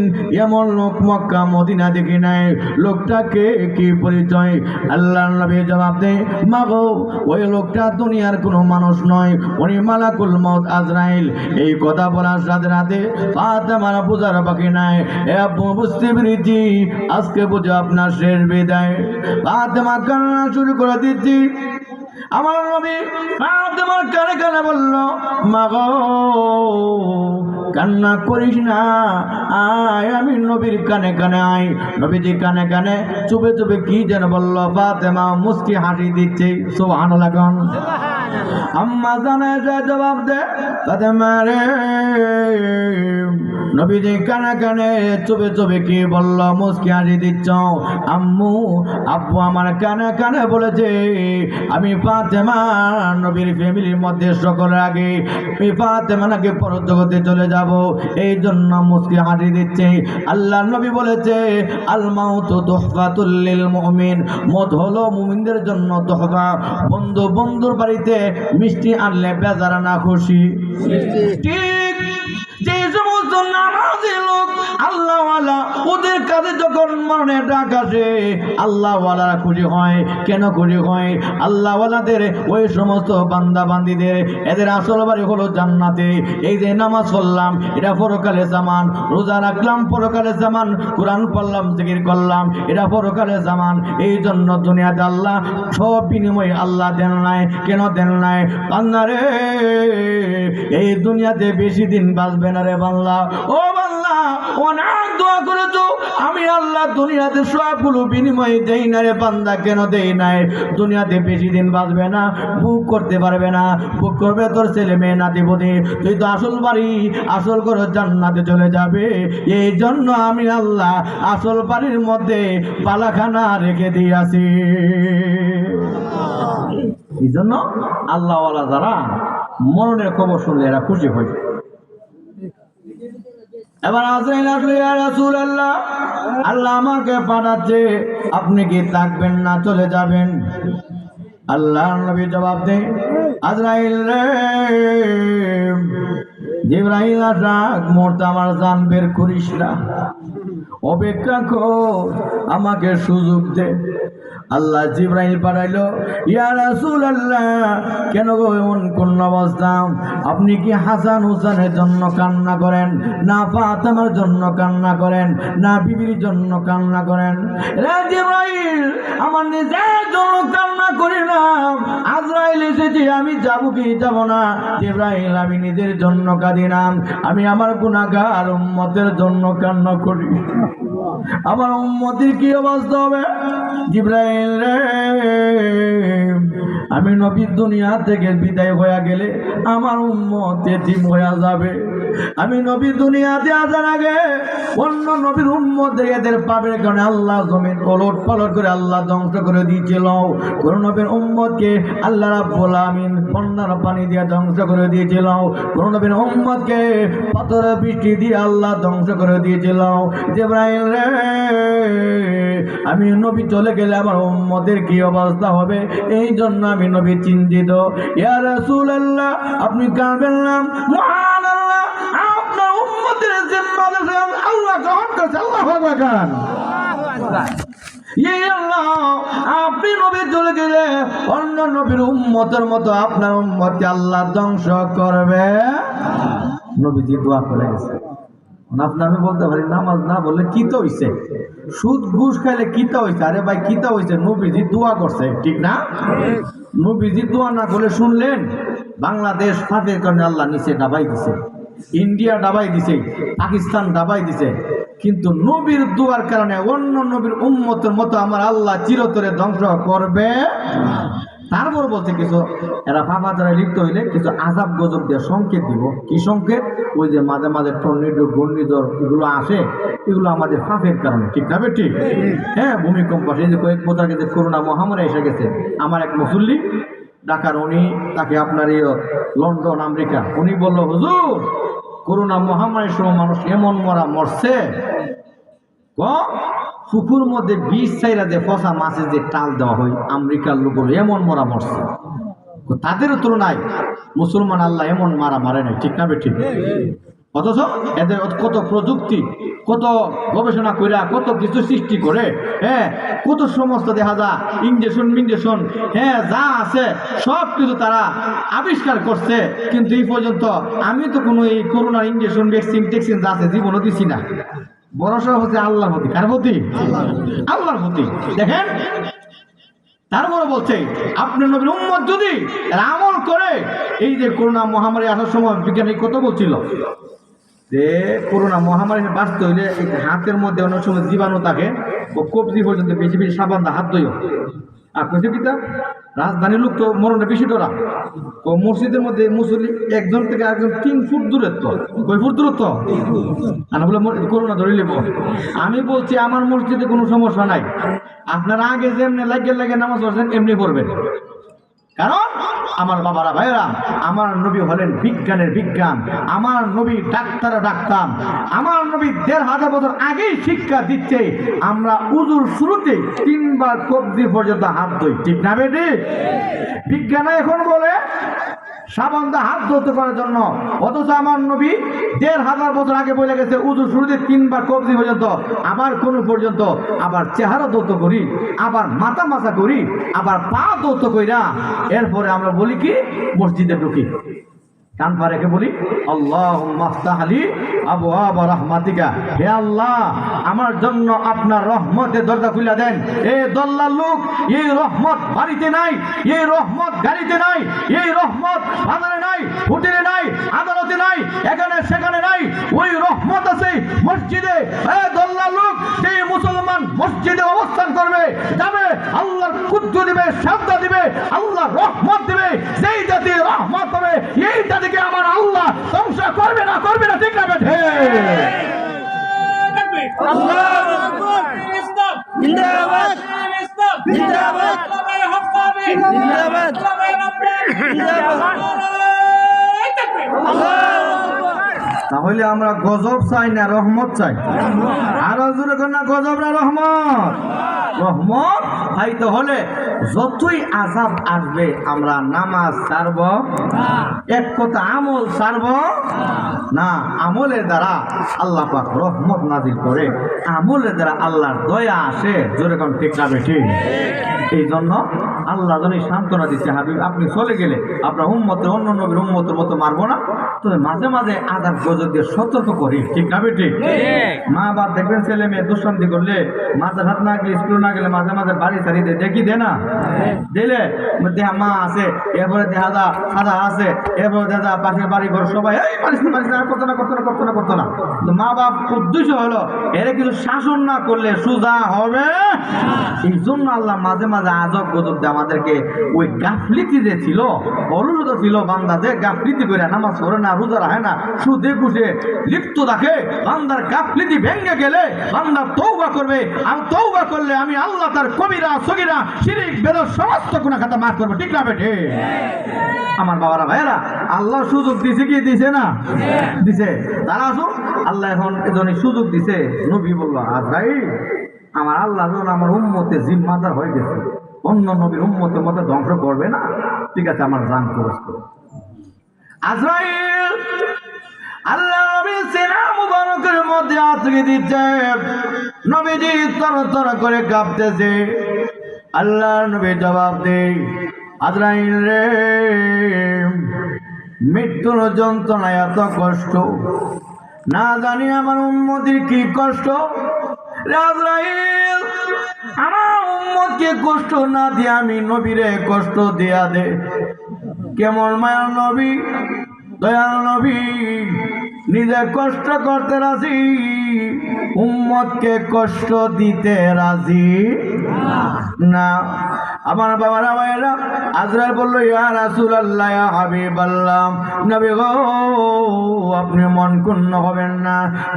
Speaker 1: এমন লোক মক্কা মদিনা দেখি নাই, লোকটাকে কি পরিচয়? আল্লাহর নবী জবাব দেয়, মা গো, ওই লোকটা দুনিয়ার কোনো মানুষ নয়, উনি মালাকুল মউত আজরাইল। এই কথা বলার সাথে সাথে ফাতেমার বুঝার বাকি নাই, এ আব্বু বুঝতে পেরেছি, আজকে বুঝে আপনার শেষ বিদায়। ফাতেমা কান্না শুরু করে দিচ্ছি। আমার নবী ফাতেমার কানে কানে বলল, মা গো, কান্না করিস না, আয় আমি নবীর কানে কানে আয়। নবীজি কানে কানে চুপে চুপে কি যেন বলল, ফাতেমা মুস্কি হাসি দিচ্ছে। সুবহানাল্লাহ। আম্মা জানে জবাব দে, ফাতেমা রে, নবীজি কানে কানে চুপে চুপে কি বলল, মুস্কি হাসি দিচ্ছ? আম্মু, আব্বু আমার কানে কানে বলেছে আমি ফাতেমা নবীর ফ্যামিলির মধ্যে সকলের আগে আমি ফাতেমা নাকি পরজগতে চলে যাব, এই জন্য মুস্কি হাসি দিচ্ছে। আল্লাহর নবী বলেছে, আল মাউতু তুহফাতুল লিল মুমিন, মত হলো মুমিনদের জন্য তোহফা। বন্ধু বন্ধুর বাড়িতে মিষ্টি আনলে বেজারা না খুশি? ঠিক যে সমস্ত নামাজি লোক আল্লাহওয়ালা, ওদের কাছে যখন মরণের ডাক আসে আল্লাহওয়ালারা খুশি হয়। কেন খুশি হয়? আল্লাহওয়ালাদের ওই সমস্ত বান্দা বান্দিদের এদের আসল বাড়ি হলো জান্নাতে। এই যে নামাজ পড়লাম এটা পরকালে জামান, রোজা রাখলাম পরকালে জামান, কোরআন পড়লাম জিকির করলাম এটা পরকালে জামান। এই জন্য দুনিয়াতে আল্লাহ সব বিনিময়ে আল্লাহ দেন নাই। কেন দেন নাই? বান্দা রে, এই দুনিয়াতে বেশি দিন বাঁচবে না রে বাংলা। ও বাংলা, অনেক দোয়া করেছো, আমি আল্লাহ দুনিয়াতে সবগুলো বিনিময়ে দেই না রে বান্দা। কেন দেই নাই? দুনিয়াতে বেশি দিন বাঁচবে না, বুক করতে পারবে না, বুক করবে তোর ছেলে মেয়ে নাতি বোধে, তুই তো আসল বাড়ি আসল করে জান্নাতে চলে যাবে। এই জন্য আমি আল্লাহ আসল বাড়ির মধ্যে পালাখানা রেখে দিয়েছি। এই জন্য আল্লাহওয়ালা যারা মরণের খবর শুনলে এরা খুশি হয়। এবার আজরাইল আসলে, ইয়া রাসূলুল্লাহ, আল্লাহ আমাকে পাঠাচ্ছে, আপনি কি থাকবেন না চলে যাবেন? আল্লাহর নবী জবাব দেয়, আজরাইল রে, জিবরাইল আসাক মুহূর্তে আমার জান বের করিস না, অপেক্ষা কর, আমাকে সুযোগ দে। আল্লাহ জিবরাইল পাঠাইলো, ইয়া রাসূলুল্লাহ, কেন গো এমন কোন অবস্থা? আপনি কি হাসান হুসানের জন্য কান্না করেন, না ফাতেমার জন্য কান্না করেন, না বিবির জন্য কান্না করেন? রে জিবরাইল, আমার নিজের জন্য কান্না করি না। আজরাইল এসেছে, আমি যাব কি যাব না? জিবরাইল, আমি নিজের জন্য কাঁদি না, আমি আমার গুনাহগার উম্মতের জন্য কান্না করি। আমার উম্মতের কি অবস্থা হবে? জিবরাইল রে, আমি নবী দুনিয়া থেকে বিদায় হয়ে গেলে আমার উম্মত এতিম হয়ে যাবে। আমি নবী দুনিয়াতে আসার আগে অন্য নবীর উম্মতদের এদের পাপের কারণে আল্লাহ জমিন ওলট পালট করে আল্লাহ ধ্বংস করে দিয়েছিল। কোন নবীর উম্মতকে আল্লাহ রাব্বুল আমিন বন্যার পানি দিয়ে ধ্বংস করে দিয়েছিল। কোন নবীর উম্মতকে পাথরের বৃষ্টি দিয়ে আল্লাহ ধ্বংস করে দিয়েছিল। জিবরাইল রে, আমি নবী চলে গেলে আমার উম্মতের কি অবস্থা হবে? এই জন্য আমি নবী চিন্তিত। ইয়া রাসূলুল্লাহ, আপনি কাঁদবেন না, মহান আল্লাহ আপনার উম্মতের জিম্মাদারি আল্লাহ গ্রহণ করেছে। আল্লাহু আকবার। ইয়া আল্লাহ, আপনি নবী চলে গেলে অন্য নবীর উম্মতের মতো আপনার উম্মতকে আল্লাহ ধ্বংস করবে। নবীজি দোয়া করে গেছে। আপনি আমি বলতে পারি নামাজ না বললে কিতা হইছে, সুদ ঘুষ খাইলে কিতা হইছে? আরে ভাই, কিতা হইছে? নবীজি দোয়া করছে, ঠিক না? নবীজি দোয়া না করলে শুনলেন, বাংলাদেশ ফাঁকের কারণে আল্লাহ নিচে ডাবাই দিছে, ইন্ডিয়া ডাবাই দিছে, পাকিস্তান ডাবাই দিছে, কিন্তু নবীর দোয়ার কারণে অন্য নবীর উম্মতের মতো আমার আল্লাহ চিরতরে ধ্বংস করবে। তারপর বলছে কিছু এরা ফাঁপা দ্বারা লিপ্ত হইলে কিছু আযাব গজব দিয়ে সংকেত দিব। কি সংকেত? ওই যে মাঝে মাঝে টর্নেডো ঘূর্ণিঝড় এগুলো আসে, এগুলো আমাদের ফাঁপের কারণে, ঠিক না? ঠিক। হ্যাঁ, ভূমিকম্প আসে। এই যে কয়েক বছর আগে যে করোনা মহামারী এসে গেছে, আমার এক মুসল্লি ঢাকার, উনি তাকে আপনার লন্ডন আমেরিকা, উনি বললো, হুজুর, করোনা মহামারীর সময় মানুষ এমন মরছে, পুকুর মধ্যে বিষ চাইরা যে ফসা মাছের যে টাল দেওয়া হয়, আমেরিকার লোক এমন মরা মরছে। তাদের তুলনায় মুসলমান আল্লাহ এমন মারা মারে নাই, ঠিক না ঠিক? অথচ এদের কত প্রযুক্তি, কত গবেষণা করে কত কিছু সৃষ্টি করে, হ্যাঁ, কত সমস্ত দেখা যায় ইঞ্জেকশন, হ্যাঁ, যা আছে সব কিছু তারা আবিষ্কার করছে। কিন্তু এই পর্যন্ত আমি তো কোনো এই করোনার ইঞ্জেকশন ভ্যাকসিন যা আছে জীবনও দিছি না। ভরসা হচ্ছে আল্লাহর প্রতি। কার প্রতি? আল্লাহর প্রতি। দেখেন, তারপরে বলছে আপনার নবীর উম্মত যদি আমল করে, এই যে করোনা মহামারী আসার সময় বিজ্ঞানী কত বলছিল যে করোনা মহামারী বাঁচতে হইলে হাতের মধ্যে অনেক সময় জীবাণু থাকে, ও কবজি পর্যন্ত বেশি বেশি সাবান দা হাত ধুইও। আর কইছে কিতা রাজধানীর লোক তো মরণে বেশি ডরা। ও মসজিদের মধ্যে মুসল্লি একজন থেকে একজন 3 ফুট দূরত্ব। কয় ফুট দূরত্ব? আর বলে করোনা ধরিলে। আমি বলছি আমার মসজিদে কোনো সমস্যা নাই, আপনারা আগে যেমনি লাগে নামাজ পড়ছেন এমনি পড়বেন। কারণ আমার বাবারা ভাইয়েরা, আমার নবী হলেন বিজ্ঞানের বিজ্ঞান, আমার নবী ডাক্তার, আমার নবী 1500 বছর আগেই শিক্ষা দিচ্ছে আমরা উজুর শুরুতে 3 বার কবজি পর্যন্ত হাত ধুই, ঠিক না বেটি? বিজ্ঞান এখন বলে সাবান দা হাত ধুতে করার জন্য, অথচ আমার নবী 1500 বছর আগে বলে গেছে উজুর শুরুতে 3 বার কবজি পর্যন্ত, আবার কোন পর্যন্ত, আবার চেহারা ধৌত করি, আবার মাথা মাথা করি, আবার পা ধৌত কইরা এরপরে আমরা বলি কি মসজিদে ঢুকি। কান পা রেখে বলি আল্লাহুম্মা আফতাহ লি আবওয়াবা রাহমাতিকা, হে আল্লাহ আমার জন্য আপনার রহমতের দরজা খুলে দেন। এই দল্লাল লোক, এই রহমত বাড়িতে নাই, এই রহমত গাড়িতে নাই, এই রহমত বাজারে নাই, হোটেলে নাই, আদালতে নাই, এখানে সেখানে নাই, ওই রহমত আছে মসজিদে। এই দল্লাল লোক, সেই মুসলমান মসজিদে অবস্থান করবে, যাবে, আল্লাহর কুদ্দু দিবে, শান্তি দিবে, আল্লাহর রহমত দিবে, সেই জাতি রহমত হবে, এই জাতিকে আমার আল্লাহ ধ্বংস করবে না, ঠিক না বেঠে?
Speaker 2: আল্লাহু আকবার। ইসলাম জিন্দাবাদ, ইসলাম জিন্দাবাদ, আল্লাহর হক্কানি জিন্দাবাদ, জিন্দাবাদ।
Speaker 1: তাহলে আমরা গজব চাই না রহমত চাই? আরো জোরে কোন না, গজব না রহমত? রহমত পাইতে হলে যতই আযাব আসবে আমরা নামাজ ছাড়ব, এক কথা আমল ছাড়ব না। আমলের দ্বারা আল্লাহ পাক রহমত নাজিল করে, আমলের দ্বারা আল্লাহর দয়া আসে। জোরে কোন ঠিক না বেঠিক? এই জন্য আল্লাহ জানি সান্ত্বনা দিচ্ছে, হাবিব আপনি চলে গেলে আপনার উম্মতের অন্য নবীর উম্মতের মতো মারবো না, তবে মাঝে মাঝে আযাব গজব দিয়ে সতর্ক করি, ঠিক না বেঠিক? মা বাপ দেখবেন ছেলে মেয়ে দুঃশান্তি করলে, মাঝে হাত না গেলে স্কুল না গেলে মাঝে মাঝে বাড়ি ছাড়ি দিয়ে দেখি দে না, দিলে দেহা মা আছে, এরপরে দেখা যা সাদা আছে, এরপরে দেখা পাশের বাড়ি ঘর সবাই এই পারিস না করতো না। মা বাপ উদ্দেশ্য হলো এরা কিছু শাসন না করলে সোজা হবে। এই জন্য আল্লাহ মাঝে মাঝে আজব গজব দিয়ে আমাদেরকে ওই গাফলিতি যে ছিল, অলুরত ছিল বান্দা যে গাফলিতি করে নামাজ পড়ে না, রোজা রাখে না, সুদে ঘুষে লিপ্ত রাখে, বান্দার গাফলিতি ভেঙে গেলে বান্দা তওবা করবে, আর তওবা করলে আমি আল্লাহ তার কবিরা সগীরা শিরক বেদর সমস্ত গুনাহ খাতা মাফ করব, ঠিক না বেঠে? আমার বাবারা ভাইয়েরা, আল্লাহ সুযোগ দিছে কি দিছে না? দিছে। তারা আসুন, আল্লাহ এখন এজন্য সুযোগ দিছে। নবী বলল আজরাইল আমার আল্লাহ যখন আমার উম্মতে জিম্মাদার হয়ে গেছে, অন্য নবীর উম্মতের মতো ধ্বংস করবে না, ঠিক আছে আমার জান খরচ করো। আজরাইল আল্লাহ নবীর সিনা মুবারকের মধ্যে আটকে দিচ্ছে, নবীজি তরতর করে কাঁপতেছে। আল্লাহ নবী জবাব দেয়, আজরাইল রে, মৃত্যুর যন্ত্রণায় এত কষ্ট, না জানি আমার উম্মতির কি কষ্ট। আজরাইল আমার উম্মতকে কষ্ট না দিয়ে আমি নবীরে কষ্ট দিয়া দে। কেমন মায়ার নবী, দয়াল নবী, নিজে কষ্ট করতে রাজি, উম্মতকে কষ্ট দিতে রাজি না। আমার বাবারা ভাইয়েরা, আজরাইল বলল ইয়া রাসূলুল্লাহ, ইয়া হাবিবাল্লাহ, নবী গো আপনি মন ক্ষুণ্ণ হবেন না,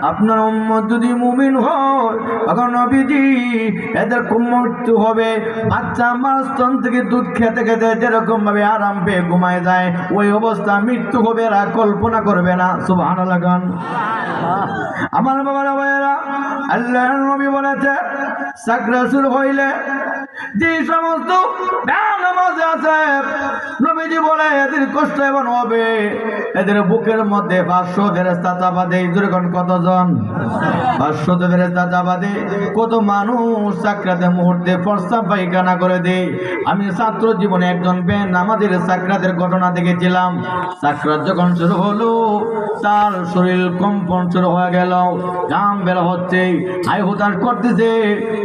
Speaker 1: আপনার উম্মত যদি মুমিন হয় তখন নবীজি এদের মৃত্যু হবে। বাচ্চা আমার স্তন থেকে দুধ খেতে খেতে যেরকম ভাবে আরাম পেয়ে ঘুমায় যায়, ওই অবস্থা মৃত্যু হবে, এরা কল্পনা করবে না। সুবহানাল্লাহ। আমার বাবারা ভাইয়েরা, আল্লাহর নবী বলেছে সাকরাত শুরু হইলে যে সমস্ত নামাজ আছে নবীজি বলে এদের কষ্ট এমন হবে এদের বুকের মধ্যে 500 ফেরেশতা চাপা দেয়। যখন কতজন 500 ফেরেশতা চাপা দেয়, কত মানুষ সাকরাতের মুহূর্তে প্রস্রাব পায়খানা করে দেয়। আমি ছাত্র জীবনে একজন বেনামাজের সাকরাতের ঘটনা দেখেছিলাম। সাকরাত যখন শুরু হলো তার শরীর কম্পন শুরু হয়ে গেল, ঘাম বের হচ্ছে, হাই হুতাশ করতেছে,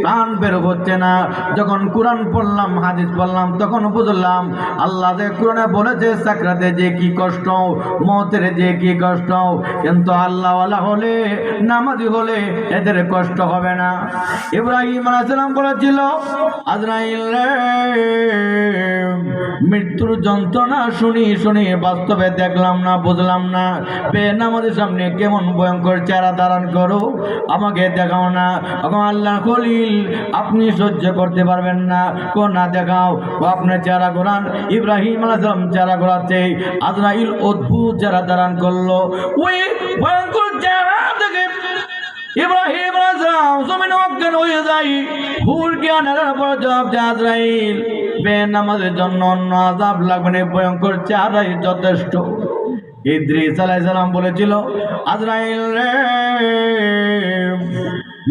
Speaker 1: প্রাণ বের হচ্ছে না। যখন কোরআন পড়লাম হাদিস পড়লাম তখন বুঝলাম আল্লাহ যে কোরআনে বলেছে সাকরাতে যে কি কষ্ট, মওতের যে কি কষ্ট, কিন্তু আল্লাহ ওয়ালা হলে নামাজি হলে এদের কষ্ট হবে না। ইব্রাহিম আলাইহিস সালাম বলেছিল আজরাইল রে, মৃত্যুর যন্ত্রণা শুনি শুনি বাস্তবে দেখলাম না, বুঝলাম না, বেনামাজির সামনে কেমন ভয়ঙ্কর চেহারা ধারণ করো, আমাকে দেখাও না। এখন আল্লাহ খলিল আপনি সহ্য করতে পারবেন না, কো না দেখাও, আপনার চেহারা ঘোরান। ইব্রাহিম আলাইহিস সালাম চেহারা ঘোরাতে আজরাইল অদ্ভুত চেহারা ধারণ করলো। ওই ভয়ঙ্কর চেহারা দেখে ইব্রাহিম আলাইহিস সালাম জমিনে অজ্ঞান হয়ে যায়। ভুল জ্ঞানের পর জবাব দেয় আজরাইল বেনামাজের জন্য অন্য আযাব লাগবে না, ভয়ঙ্কর চেহারাই যথেষ্ট। ইদ্রিস আলাইহিস সালাম বলেছিল আজরাইল রে,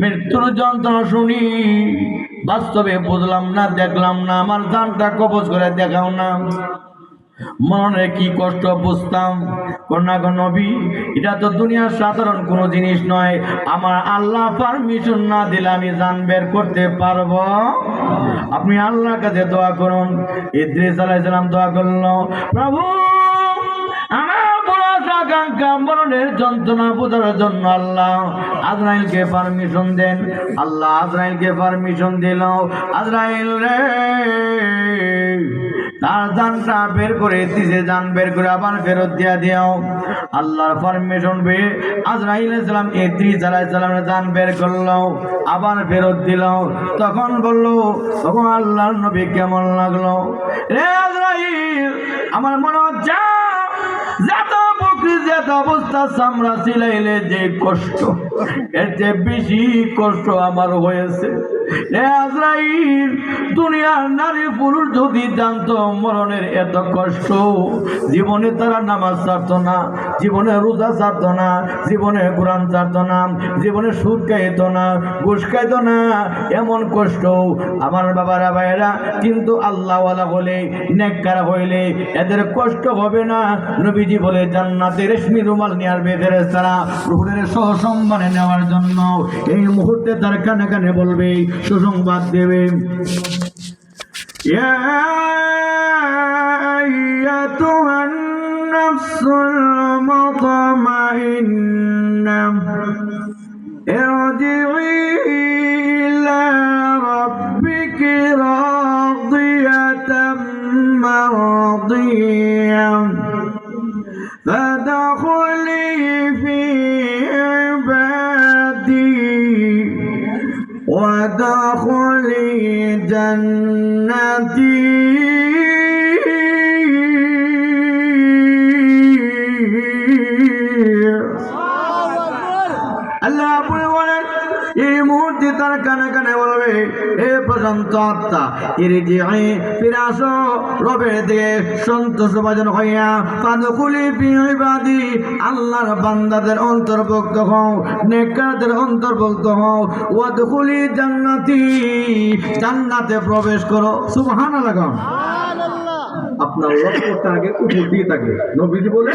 Speaker 1: মৃত্যুর যন্ত্রণা শুনি বাস্তবে বুঝলাম না, দেখলাম না, আমার জানটা কবজ করে দেখাও না। মনে কি কষ্ট বুঝতাম, কন্যা নবী এটা তো দুনিয়ার সাধারণ কোনো জিনিস নয়, আমার আল্লাহ পারমিশন না দিলে আমি জান বের করতে পারবো? আপনি আল্লাহর কাছে দোয়া করুন। ইদ্রিস আলাইহিস সালাম দোয়া করলো, প্রভু আমার বড় আকাঙ্ক্ষা মরণের যন্ত্রণা বোঝার জন্য আল্লাহ আজরাইলকে পারমিশন দেন। আল্লাহ আজরাইলকে পারমিশন দিল। আজরাইল রে, তার জানটা বের করে দিছে, জান বের করে আবার ফেরত দিয়া দিও। আল্লাহর পারমিশন পেয়ে আজরাইল আলাইহিস সালাম ইদ্রিস আলাইহিস সালামের জান বের করলো, আবার ফেরত দিল। তখন বললো, তখন আল্লাহর নবী কেমন লাগলো? রে আজরাইল, আমার মনে হচ্ছে যত বকরি যত অবস্থা চামড়া ছিলাইলে যে কষ্ট, এর চেয়ে বেশি কষ্ট আমার হয়েছে। এ আজরাইল, দুনিয়ার নারী পুরুষ যদি জানতো মরণের এত কষ্ট, জীবনে তারা নামাজ ছাড়তো না, জীবনে রোজা ছাড়তো না, জীবনে কোরআন ছাড়তো না, জীবনে সুদ খাইতো না, ঘুষ খাইতো না, এমন কষ্ট আমার বাবারা ভাইয়েরা। কিন্তু আল্লাহওয়ালা হলে, নেককার হইলে এদের কষ্ট হবে না। নবীজি বলে জান্নাতে রেশমি রুমাল নিয়ে আসবে ফেরেশতারা প্রভুদের সহসম্মানে নেওয়ার জন্য। এই মুহূর্তে তার কানে কানে বলবে, সুসংবাদ দেবে, ইয়া আইয়াতুহান নাফসুল মুতমাইন্না ইরজিই ইলা রাব্বিকি রাদিয়াতাম মারদিয়া فادخلي في عبادي وادخلي جنتي আল্লাহ আপনি বলেন এই মুহূর্তে তার কানে কানে বলবে, হে প্রশান্ত আত্মা, ফিরে আসো রবের দিকে সন্তোষভাজন হইয়া, ফাদখুলি ফি ইবাদি, আল্লাহর বান্দাদের অন্তর্ভুক্ত হও, নেককারদের অন্তর্ভুক্ত হও, ওয়াদখুলি জান্নাতি, জান্নাতে প্রবেশ করো। সুবহানাল্লাহ। আপনার লক্ষ্য টার্গেট উপর দিয়ে থাকবে। নবীজি বলে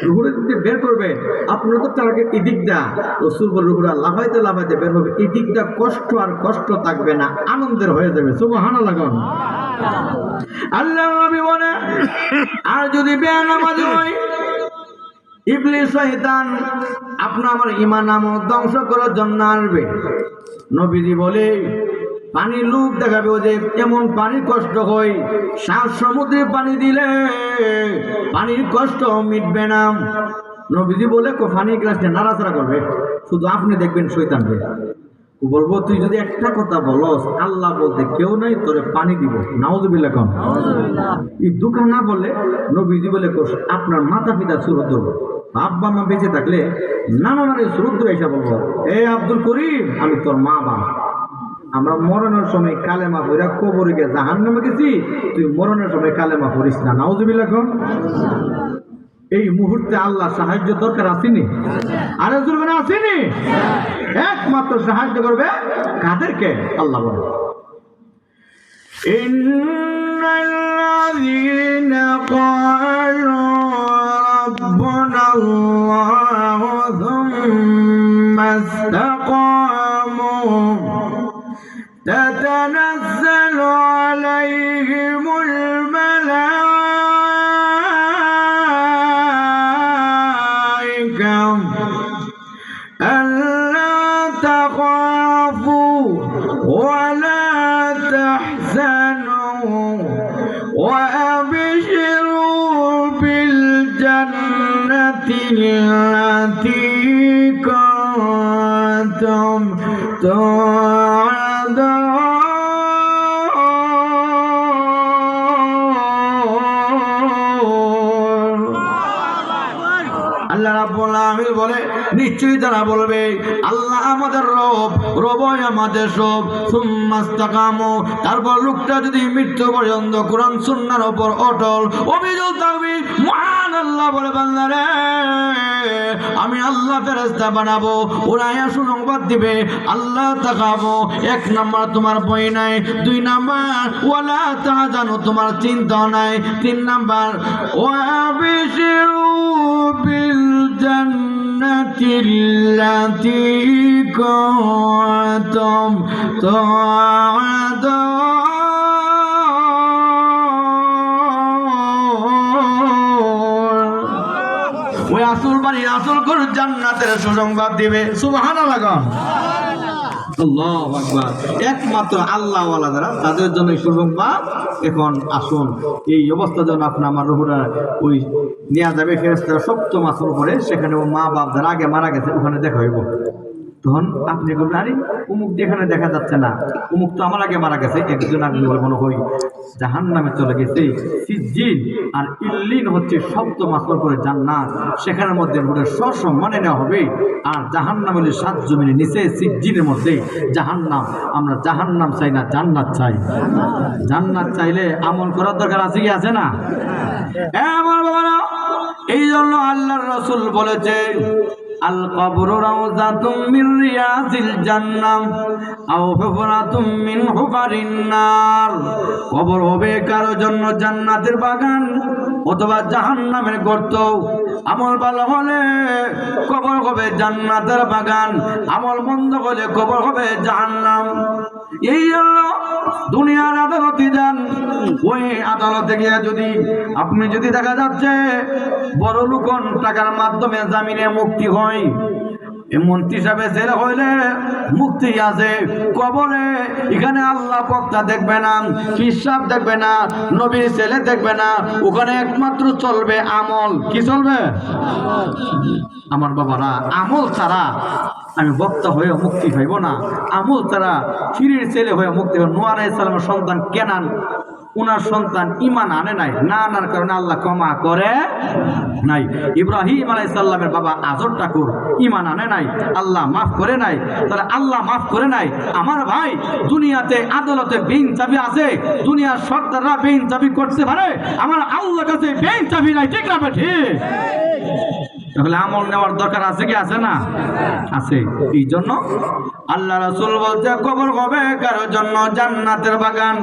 Speaker 1: রুহুরে দিতে বের করবে, আপনার তো টার্গেট এদিকটা, রাসূল বলে রুহুরা লাফাইতে লাফাইতে বের হবে, এদিকটা কষ্ট আর কষ্ট থাকবে না, আনন্দের হয়ে যাবে। সুবহানাল্লাহ। আল্লাহ নবী বলে, আর যদি বেনামাজি হয়, ইবলিস শয়তান আপনার আমার ঈমান আমল ধ্বংস করার জন্য আসবে। নবীজি বলে পানির লোক দেখাবে, ও যে কেমন পানির কষ্ট হয়, সাত সমুদ্রে পানি দিলে পানির কষ্ট মিটবে না। নবীজি বলে পানির গ্লাসটা নাড়াচাড়া করবে, শুধু আপনি দেখবেন শয়তানকে বলবো, তুই যদি একটা কথা বলস আল্লাহ বলতে কেউ নাই, তোরে পানি দিব। নাউযুবিল্লাহ। এই দুঃখ না বলে নবীজি বলে আপনার মাথা পিতা সুরত ধরবো। আব্বা মা বেঁচে থাকলে নানা নানি শ্রদ্ধা এসে বলবো, এই আব্দুল করিম আমি তোর মা বাবা, আমরা মরণের সময় কালেমা পড়া কবরে গিয়ে জাহান্নামে গেছি, তুই মরণের সময় কালেমা পড়িস না। নাউজুবিল্লাহ কোন। এই মুহূর্তে আল্লাহ সাহায্য দরকার আসেনি? আরে জুলবেন আসেনি? একমাত্র সাহায্য করবে কাদেরকে? আল্লাহ বলে ইন্নাল্লাযীনা ক্বালু রাব্বুনা আল্লাহু সুম্মা ইসতাকামু তাতানাজ্জালু আলাইহিমুল মালায়েকা আল্লা তাখাফু ওয়া লা তাহজানু ওয়া আবশিরু বিল জান্নাতি আল্লাতী কুনতুম তুআদুন। আল্লাহ রাব্বুল আলামিন বলে নিশ্চয়ই তারা বলবে আল্লাহ আমাদের রব, রবই আমাদের সব। সুম্মা ইসতাকামু, তারপর লোকটা যদি মৃত্যু পর্যন্ত কোরআন সুন্নাহর উপর অটল অবিচল থাকবে, মহান আল্লাহ বলে বান্দারে আমি আল্লাহ ফেরেশতা বানাবো, ওরা এসে সংবাদ দিবে আল্লাহ তাকাবো। এক নাম্বার তোমার ভয় নাই, দুই নাম্বার ওয়ালা তাহজানু তোমার চিন্তা নাই, তিন নাম্বার ওয়াবিশিরু বিল জান্নাতিল্লাতী কুনতুম তুআদুন। ওই আসল বাড়ি আসল করে জান্নাতের সুসংবাদ দিবে। সুবহানাল্লাহ। আল্লাহু আকবার। একমাত্র আল্লাহ ওয়ালা যারা তাদের জন্য সুসংবাদ। এখন আসুন এই অবস্থা যখন আপনার আমার রুহুরা ওই নেওয়া যাবে ফেরেশতারা সপ্তম আসর পরে, সেখানে ও মা বাপ যারা আগে মারা গেছে ওখানে দেখা হইব। তখন আপনি বলবেন আরে অমুক যেখানে দেখা যাচ্ছে না, অমুক তো আমার আগে মারা গেছে। একজন আপনি মনে হয় জাহান্নামে চলে গেছে। সিজ্জিন আর ইল্লিন হচ্ছে সপ্তম আসর পরে জান্নাত, সেখানের মধ্যে রুহের সসম্মানে নেওয়া হবে। আর জাহান্নাম হলে 7 জমিনের নিচে সিজ্জিনের মধ্যে জাহান্নাম। আমরা জাহান্নাম চাই না, জান্নাত চাই। জান্নাত চাইলে আমল করার দরকার আছে কি আছে না? আমার বাবারা, এই জন্য আল্লাহর রাসূল বলেছে আল কবরু রাউযাতুম মিন রিয়াজিল জান্নাহ আও হুফরাতুম মিন হুফারিন নার। কবর হবে কারো জন্য জান্নাতের বাগান অথবা জাহান্নামের গর্ত। আমল ভালো হলে কবর হবে জান্নাতের বাগান, আমল মন্দ হলে কবর হবে জাহান্নাম। এই জন্য দুনিয়ার আদালতে যান, ওই আদালতে গিয়ে আপনি যদি দেখা যাচ্ছে বড় লোকন টাকার মাধ্যমে জামিনে মুক্তি হয়, মন্ত্রী হিসাবে জেল হইলে মুক্তি আছে। কবরে এখানে আল্লাহ বক্তা দেখবে না, হিসাব দেখবে না, নবীর ছেলে দেখবে না, ওখানে একমাত্র চলবে আমল। কি চলবে? আমার বাবারা, আমল ছাড়া আমি বক্তা হয়ে মুক্তি পাইব না। আমল ছাড়া ফিরির ছেলে হয়ে মুক্তি পাইব। নূহ আলাইহিস সালামের সন্তান কেনান, উনার সন্তান ঈমান আনে নাই, না আনার কারণে আল্লাহ ক্ষমা করে নাই। ইব্রাহিম আলাইহিস সালামের বাবা আজর ঠাকুর ঈমান আনে নাই, আল্লাহ মাফ করে নাই। তাহলে আল্লাহ মাফ করে নাই। আমার ভাই, দুনিয়াতে আদালতে বেইনসাফি আছে, দুনিয়ার সরদাররা বেইনসাফি করতে পারে, আমার আল্লাহর কাছে বেইনসাফি নাই। ঠিক না ঠিক? তাহলে আমল নেওয়ার দরকার আছে কি আছে না? আছে। এই জন্য আল্লাহ রাসূল বলতে কবর হবে কারোর জন্য জান্নাতের বাগান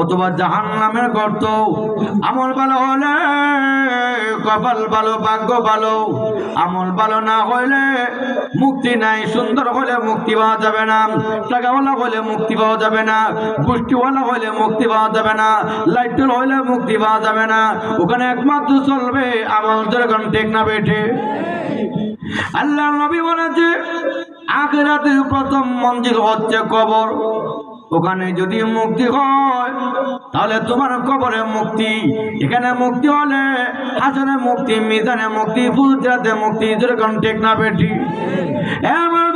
Speaker 1: অথবা জাহান্নামের গর্ত। আমল ভালো হলে কপাল ভালো, ভাগ্য ভালো। আমল ভালো না হইলে মুক্তি নাই। সুন্দর হলে মুক্তি পাওয়া যাবে না, টাকাওয়ালা হলে মুক্তি পাওয়া যাবে না, গোষ্ঠীওয়ালা হলে মুক্তি পাওয়া যাবে না, লাইটুল হইলে মুক্তি পাওয়া যাবে না। ওখানে একমাত্র চলবে আমল। যেরকম ঠিক না বেঠে? আল্লাহ নবী বলেছে আখিরাতের প্রথম মঞ্জিল হচ্ছে কবর। ওখানে যদি মুক্তি হয় তাহলে তোমার কবরে মুক্তি। এখানে মুক্তি হলে হাসরে মুক্তি, মিজানে মুক্তি, ফুলজাতে মুক্তি। যেরকম ঠিক না বেঠি? এমন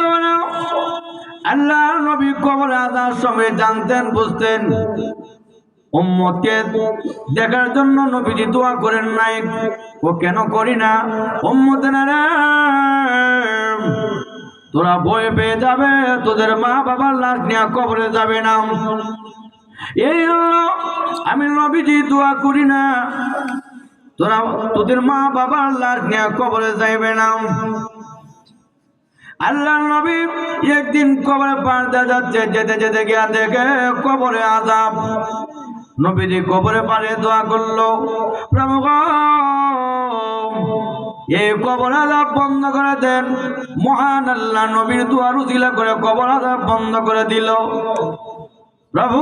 Speaker 1: আল্লাহ নবী কবরে আসার সময় জানতেন, বুঝতেন উম্মতকে দেখার জন্য নবীজি দোয়া করেন নাই। ও কেন করি না? উম্মতেরা তোরা ভয় পেয়ে যাবে, তোদের মা বাবার লাশ নিয়ে কবরে যাবে না। এই হলো আমি নবীজি দোয়া করি না তোরা তোদের মা বাবার লাশ নিয়ে কবরে যাইবে না। আল্লাহ নবী একদিন কবরে পার দিয়ে যাচ্ছে, যেতে যেতে গিয়া দেখে কবরে আযাব। নবীজি কবরে পারে দোয়া করলো, প্রভু গো, এই কবর আযাব বন্ধ করে দেন। মহান আল্লাহ নবীর দোয়ার উসিলা করে কবর আযাব বন্ধ করে দিল। প্রভু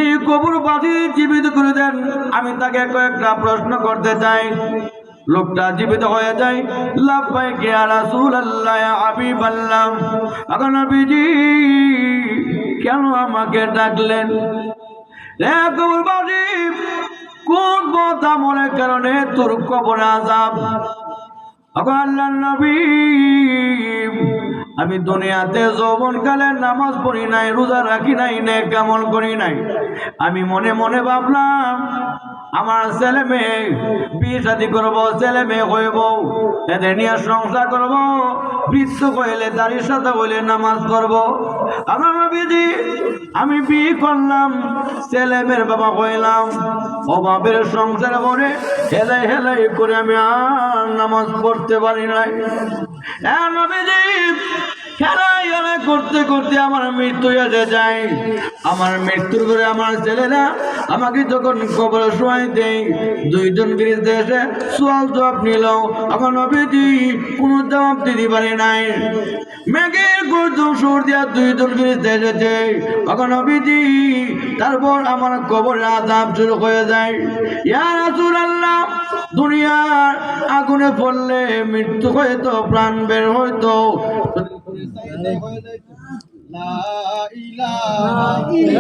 Speaker 1: এই কবরবাসী জীবিত করে দেন। আমি তাকে কয়েকটা প্রশ্ন করতে চাই। লোকটা জীবিত হয়ে যায়। লাব্বাইক ইয়া রাসূলুল্লাহ ইয়া হাবিবাল্লাহ। এখন নবীজি কেন আমাকে ডাকলেন? রে কবরবাসী, কোন বদ আমলের কারণে তোর কবরে আযাব? এখন আল্লাহর নবী, আমি দুনিয়াতে যৌবনকালে নামাজ পড়ি নাই, রোজা রাখি নাই, নেক আমল করি নাই। আমি মনে মনে ভাবলাম আমার ছেলে মেয়ে বিয়ে শাদী করবো, ছেলে মেয়ে হইব, এদের নিয়ে সংসার করবো, বৃদ্ধ হইলে দাড়ির সাথে হইলে নামাজ পড়বো। আমার নবীজি, আমি বিয়ে করলাম, ছেলে মেয়ের বাবা হইলাম, অভাবের সংসার করে হেলাই হেলাই করে আমি আর নামাজ পড়তে পারি নাই। নবীজি খেলাই খেলা করতে করতে আমার মৃত্যু এসে যায়। আমার মৃত্যুর পরে আমার ছেলেরা আমাকে যখন কবরে শোয়াই দেয়, দুইজন গৃহস্থ এসে সোয়াল জবাব নিল। এখন নবীজি কোনো জবাব দিতে পারে নাই। মেঘের গর্জন সুর দিয়া দুইজন গৃহস্থ এসেছে। এখন নবীজি তারপর আমার কবরে আযাব শুরু হয়ে যায়। ইয়া রাসূলুল্লাহ, দুনিয়ার আগুনে পড়লে মৃত্যু হয়তো, প্রাণ বের হয়তো,
Speaker 2: লা ইলাহা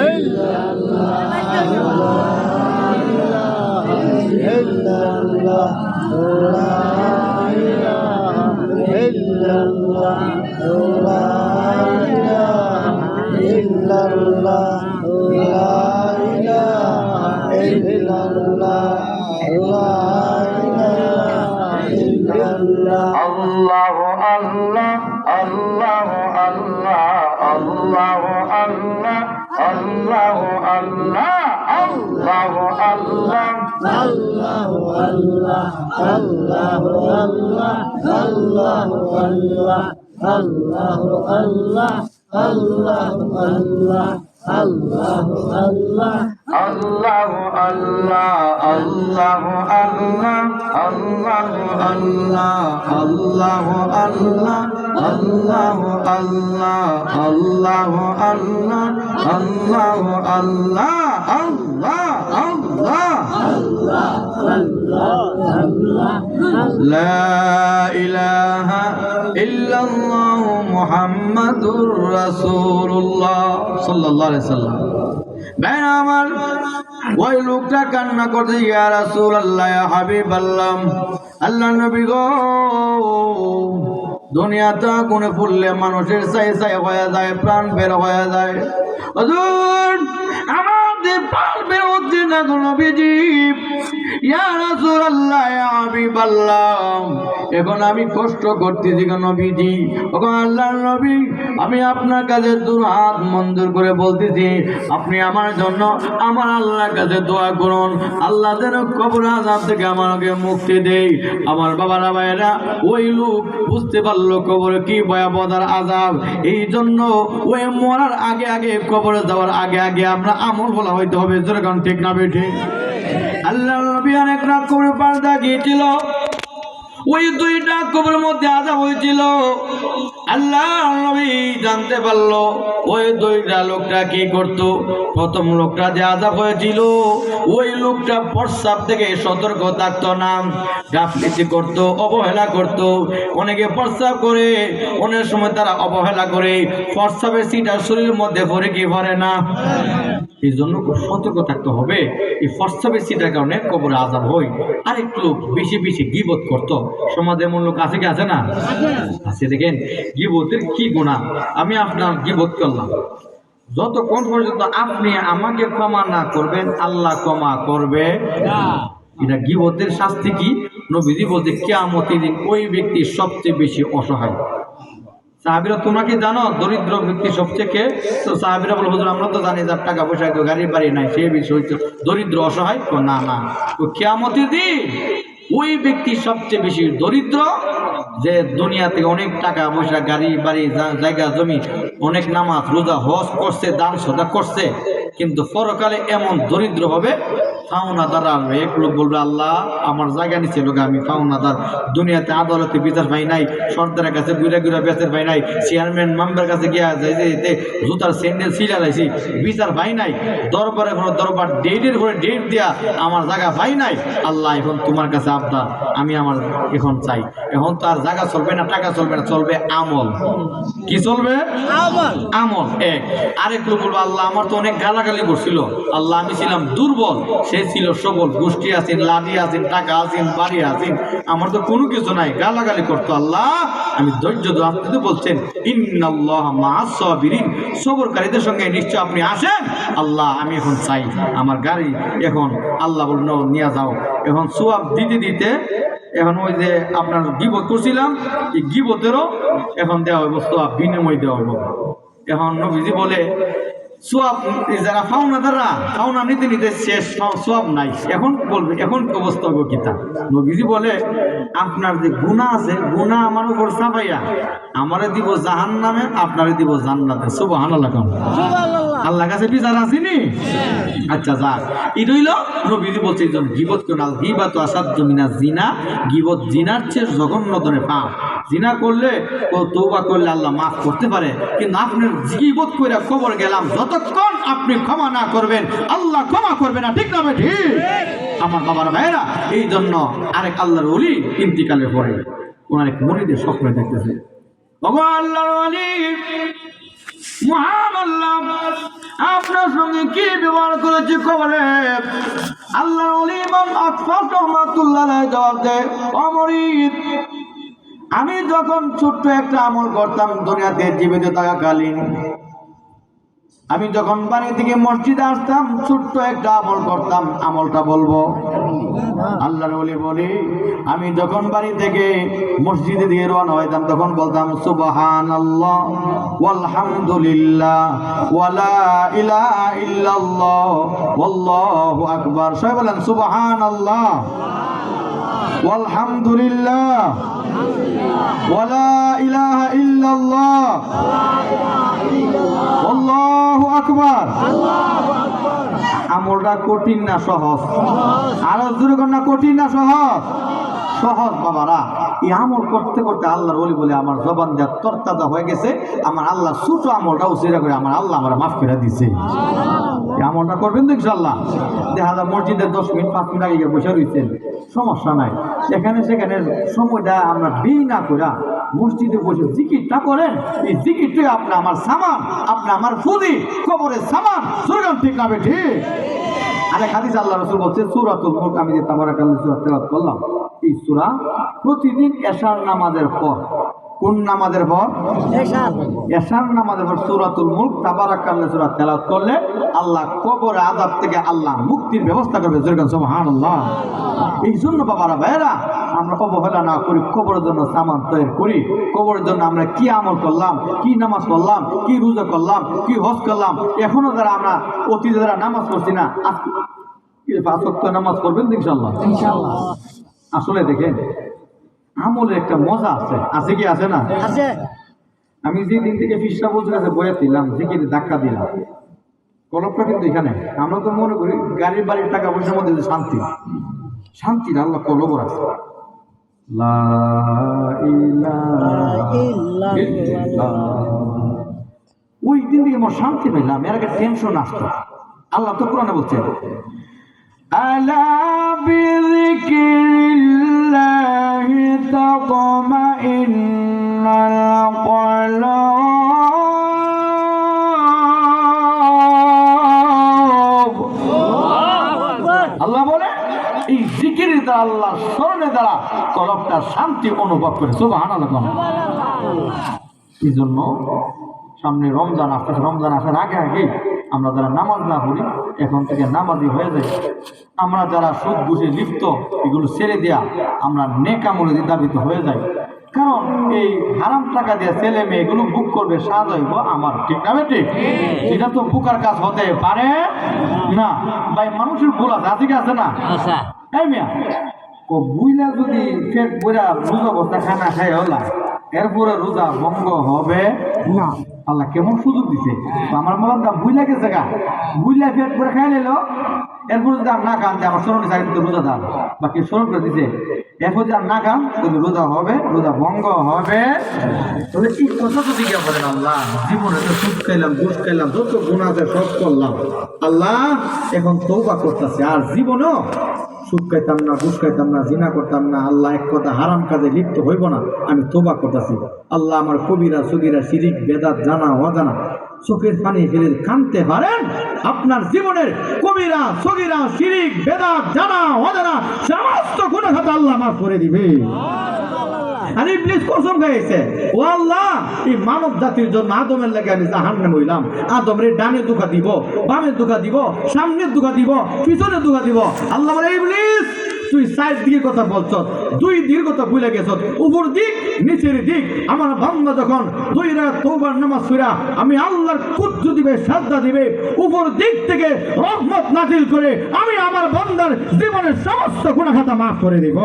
Speaker 2: ইল্লাল্লাহ, লা ইলাহা ইল্লাল্লাহ, লা ইলাহা ইল্লাল্লাহ, লা ইলাহা ইল্লাল্লাহ, লা ইলাহা ইল্লাল্লাহ, লা ইলাহা ইল্লাল্লাহ।
Speaker 1: আল্লাহু আল্লাহ, আল্লাহু আল্লাহ, আল্লাহু আল্লাহ, আল্লাহু আল্লাহ, আল্লাহু আল্লাহ,
Speaker 2: আল্লাহু আল্লাহ, আল্লাহু আল্লাহ, আল্লাহু আল্লাহ, আল্লাহু আল্লাহ, আল্লাহু আল্লাহ, আল্লাহু আল্লাহ,
Speaker 1: আল্লাহু আল্লাহ, আল্লাহু আল্লাহ, আল্লাহু আল্লাহ, আল্লাহু আল্লাহ, আল্লাহু আল্লাহ, আল্লাহু আল্লাহ, আল্লাহু আল্লাহ, আল্লাহ আল্লাহ। লা ইলাহা ইল্লাল্লাহ মুহাম্মাদুর রাসূলুল্লাহ সাল্লাল্লাহু আলাইহি সাল্লাম। ভাইরা আমার, ওই লোকটা কান্না করছে, ইয়া রাসূলুল্লাহ, ইয়া হাবিবাল্লাহ, আল্লাহ নবী গো, দুনিয়াতে আগুনে পড়লে মানুষের চাই চাই হয়ে যায়, প্রাণ বের হয়ে যায়। হুজুর, আমাদের প্রাণ বের হচ্ছে না গো নবীজি। ইয়া রাসূলুল্লাহ, ইয়া হাবিবাল্লাহ, এখন আমি কষ্ট করতেছি গো নবীজি। ওগো আল্লাহর নবী, আমি আপনার কাছে দুই হাত মঞ্জুর করে বলতেছি, আপনি আমার জন্য আমার আল্লাহর কাছে দোয়া করুন, আল্লাহ যেন কবর আযাব থেকে আমাকে মুক্তি দেয়। আমার বাবারা ভাইয়েরা, ওই লোক বুঝতে পারলো কবরে কি ভয়াবহতার আযাব। এই জন্য ওই মরার আগে আগে, কবরে যাওয়ার আগে আগে আমরা আমল বলা হইতে হবে। যেরকম ঠিক না বেঠে? আল্লাহ নবী অনেক রাত কবরে পার গিয়েছিল। ওই দুইটা কবরের মধ্যে আযাব হয়েছিল। আল্লাহ নবী জানতে পারলো ওই দুইটা লোকটা কি করত। প্রথম লোকটা যে আযাব হয়েছিল, ওই লোকটা প্রস্রাব থেকে সতর্ক থাকতো না, গাফলিতি করত, অবহেলা করত। অনেকে প্রস্রাব করে, অনেক সময় তারা অবহেলা করে, প্রস্রাবের সিটা শরীরের মধ্যে ভরে কি ভরে না। এই জন্য খুব সতর্ক থাকতে হবে। এই প্রস্রাবের সিটার কারণে কবরে আযাব হয়। আরেক লোক বেশি বেশি গীবত করত। সমাজে এমন লোক আছে কি আছে না? আছে। দেখেন গীবতের কি গুনাহ। আমি আপনার গীবত করলাম, যতক্ষণ পর্যন্ত আপনি আমাকে ক্ষমা না করবেন আল্লাহ ক্ষমা করবে এটা গীবতের শাস্তি কি? নবীজি বলতে কিয়ামতের দিন ওই ব্যক্তি সবচেয়ে বেশি অসহায়। সাহাবীরা তোমাকে জানো দরিদ্র ব্যক্তি সবচেয়ে কে? তো সাহাবীরা বলে হুজুর আমরা তো জানি যার টাকা পয়সা তো গাড়ি বাড়ি নাই সে বিষয় হচ্ছে দরিদ্র অসহায়। তো না না, তো কিয়ামতের দিন ওই ব্যক্তি সবচেয়ে বেশি দরিদ্র যে দুনিয়া থেকে অনেক টাকা পয়সা গাড়ি বাড়ি জায়গা জমি অনেক নামাজ রোজা হজ করছে দান সদা করছে, কিন্তু পরকালে এমন দরিদ্র হবে ফাওনাদার আসবে। এক লোক বলবে আল্লাহ আমার জায়গা নিচে লোক আমি ফাওনাদার, দুনিয়াতে আদালতে বিচার পাই নাই, সর্দারের কাছে ঘুরে ঘুরে বিচার পাই নাই, চেয়ারম্যান মেম্বার কাছে গিয়া যাইতে জুতার স্যান্ডেল ছিলা লাইছি বিচার পাই নাই, দরবারে কোনো দরবার ডেটের করে ডেট দিয়া আমার জায়গা পাই নাই। আল্লাহ এখন তোমার কাছে আবদার আমি আমার এখন চাই। এখন তো আর জায়গা চলবে না টাকা চলবে না, চলবে আমল। কি চলবে?
Speaker 2: আমল।
Speaker 1: আমল। এক আরেক লোক বলবো আল্লাহ আমার তো অনেক গালাগালি করছিল, আল্লাহ আমি ছিলাম দুর্বল, সে ছিল সবল, গোষ্ঠী আছেন লাঠি আছেন টাকা আছেন বাড়ি আছেন, আমার তো কোনো কিছু নাই, গালাগালি করতো। আল্লাহ আমি ধৈর্য ধরে, আপনি তো বলছেন ইন্নাল্লাহ মাআস সাবিরিন, সবরকারীদের সঙ্গে নিশ্চয় আপনি আসেন। আল্লাহ আমি এখন চাই আমার গাড়ি এখন, আল্লাহ বলল নিয়ে যাও। এখন সোয়াব দিতে দিতে এখন ওই যে আপনার গীবত করছিলাম এই গীবতেরও এখন দেওয়া হইব, সোয়াব বিনিময় দেওয়া হইব। এখন নবীজি বলে সোয়াব যারা ফাওনাদাররা ফাওনা নিতে নিতে শেষ, সোয়াব নাই, এখন বলবে এখন অবস্থা হইব কিতা? নবীজি বলে আপনার যে গুনাহ আছে গুনাহ আমার উপর চাপাইয়া আমারে দিব জাহান্নামে আপনারে দিব জান্নাতে। সুবহানাল্লাহ।
Speaker 2: সুবহানাল্লাহ।
Speaker 1: আল্লাহ কাছে বিচার আসেনি? আচ্ছা যাক, এটা হইল নবীজি বলছে গীবত কেন আল গীবাতু আসাদ্দু মিনাজ জিনা, গীবত জিনার চেয়ে জঘন্য ধরনের পাপ। জিনা করলে ও তওবা করলে আল্লাহ মাফ করতে পারে, কিন্তু আপনার গীবত কইরা কবর গেলাম যতক্ষণ আপনি ক্ষমা না করবেন আল্লাহ ক্ষমা করবে না। ঠিক না ভাই? ঠিক। আমার বাবার ভাইরা এই জন্য আরেক আল্লাহর ওলি ইন্তিকালের পরে ওনার এক মুরিদের স্বপ্নে দেখতেছে, ভগবান আল্লাহর ওলি মহান আল্লাহ আপনার সঙ্গে কি ব্যবহার করেছে খবরে? আল্লাহর ওলি ইমাম আকফার রহমাতুল্লাহ আলাইহি জবাব দেয়, অমরিদ আমি যখন ছোট্ট একটা আমল করতাম দুনিয়াতে জীবিত থাকাকালীন, আমি যখন বাড়ি থেকে মসজিদে আসতাম ছোট্ট একটা আমল করতাম, আমলটা বলবো? আল্লাহর ওলি বলি আমি যখন বাড়ি থেকে মসজিদে দিয়ে রওনা হইতাম তখন বলতাম সুবহানাল্লাহ ওয়ালহামদুলিল্লাহ ওয়ালা ইলাহা ইল্লাল্লাহ ওয়াল্লাহু আকবার। সবাই বলেন সুবহানাল্লাহ ওয়ালহামদুলিল্লাহ ওয়ালা ইলাহা ইল্লাল্লাহ আল্লাহু আকবার। আমলটা কঠিন না সহজ? আরো জোরে কর না, কঠিন না সহজ? সহজ বাবারা। এই আমল করতে করতে আল্লাহর ওলি বলে আমার জবান যা তরতাজা হয়ে গেছে, আমার আল্লাহ ছোট আমলটা উচিরা করে আমার আল্লাহ আমার মাফ করে দিছে। এই আমলটা করবেন তো ইনশাআল্লাহ। দেখা যায় মসজিদের 10 মিনিট 5 মিনিট আগে বসে রয়েছেন, সমস্যা নাই, এখানে সেখানে সময়টা আমরা বেই না করে মসজিদে বসে জিকিরটা করেন। এই জিকিরটাই আপনি আমার সামান, আপনি আমার ফুদি কবরের সামান। সুরগান ঠিক না? ঠিক। আরেক হাদিস আল্লাহ রাসূল বলছে সূরাতুল মুলক, আমি যে তাবারাকাল্লাহ সূরা তেলাওয়াত করলাম এই সূরা প্রতিদিন এশার নামাজের পর, কোন নামাজের পর? এশার নামাজের পর সূরাতুল মুলক তাবারাকাল্লাহ সূরা তেলাওয়াত করলে আল্লাহ কবর আযাব থেকে আল্লাহ মুক্তির ব্যবস্থা করবে। সুবহানাল্লাহ। এই জন্য বাবারা ভাইরা আমরা অবহেলা না করি, কবরের জন্য সামান তৈরি করি। কবরের জন্য আমরা কি আমল করলাম, কি নামাজ করলাম, কি রোজা করলাম, কি হজ করলাম, এখনো যারা আমরা অতীতে যারা নামাজ পড়ছি না আজকে 5 ওয়াক্ত নামাজ পড়বেন ইনশাআল্লাহ। আসলে দেখেন আমলের একটা মজা আছে, আছে কি আছে না?
Speaker 2: আছে।
Speaker 1: আমি যে দিন থেকে ফিসা বলতে কাছে বয়ে দিলাম জিকিরে ধাক্কা দিলাম, কলপটা কিন্তু এখানে। আমরা তো মনে করি গাড়ির বাড়ির টাকা পয়সার মধ্যে শান্তি, শান্তি না, আল্লাহ কলব আছে। লা ইলাহা ইল্লাল্লাহ। ওই দিন থেকে আমার শান্তি পেলাম, এর আগে টেনশন আসতো। আল্লাহ তো কোরআনে বলছে আলা বিযিকরিল্লাহি তাতমাইন্নুল কুলুব। আল্লাহ বলে এই জিকিরের দ্বারা, আল্লাহ স্মরণের দ্বারা কলবটা শান্তি অনুভব করে। সুবহানাল্লাহ। এই জন্য সামনে রমজান আসতেছে, রমজান আসার আগে আগে আমরা যারা নামাজ না পড়ি এখন থেকে নামাজি হয়ে যাই। আমরা যারা সুদ ঘুষে লিপ্ত এগুলো ছেড়ে দেয়া আমরা নেকামলে দাবিত হয়ে যাই। কারণ এই হারাম টাকা দিয়ে ছেলে মেয়ে এগুলো বুক করবে, সাজ হইব আমার, ঠিক না ঠিক? এটা তো বুকার কাজ হতে পারে না ভাই, মানুষের ভুল আছে, আছে কি আছে না? এই মিয়া ও বুইলা যদি পেট বইরা রোজা অবস্থা খানা খাই হলা এরপরে রোজা ভঙ্গ হবে না। আল্লাহ কেমন সুযোগ দিছে, আমার বাবা বুইলা গেছে গা, বুইলা পেট করে খাই নিল, এরপরে যদি আর না খান আমার স্মরণে চাই রোজা দাম বাকি স্মরণ করে দিছে, এরপর যদি আর না খান কিন্তু রোজা হবে, রোজা ভঙ্গ হবে। তবে এই কথা তো দিকে বলেন আল্লাহ, জীবনে তো সুদ খাইলাম, ঘুষ খাইলাম, যত গুনাহ আছে সব করলাম, আল্লাহ এখন তওবা করতেছে আর জীবনেও সুদ খাইতাম না, ঘুষ খাইতাম না, জিনা করতাম না, আল্লাহ এক কথা হারাম কাজে লিপ্ত হইব না, আমি তওবা করতেছি। আল্লাহ আমার কবিরা সগীরা শিরিক বেদাত জানা অজানা চোখের পানি ফেলে কানতে পারেন, আপনার জীবনের কবিরা সগীরা শিরিক বেদাত জানা অজানা সমস্ত গুনাহ খাতা আল্লাহ মাফ করে দিবে। আর ইবলিস কসম খাইছে, ও আল্লাহ এই মানব জাতির জন্য আদমের লাগে আমি জাহান্নাম হইলাম, আদমের ডানে দুঃখা দিব, বামে দুঃখা দিব, সামনের দুঃখা দিব, পিছনে দুঃখা দিব। আল্লাহ বলে ইবলিস তুই সাইড দিকে কথা বলছ, দুই দিকের কথা ভুলে গেছ, উপর দিক নিচের দিক। আমার বান্দা যখন দুই রাত তওবার নামাজ পড়া আমি আল্লাহর কুদরত দিবে, সাজদা দিবে, উপর দিক থেকে রহমত নাজিল করে আমি আমার বান্দার জীবনের সমস্ত গুনাহ খাতা মাফ করে দেব।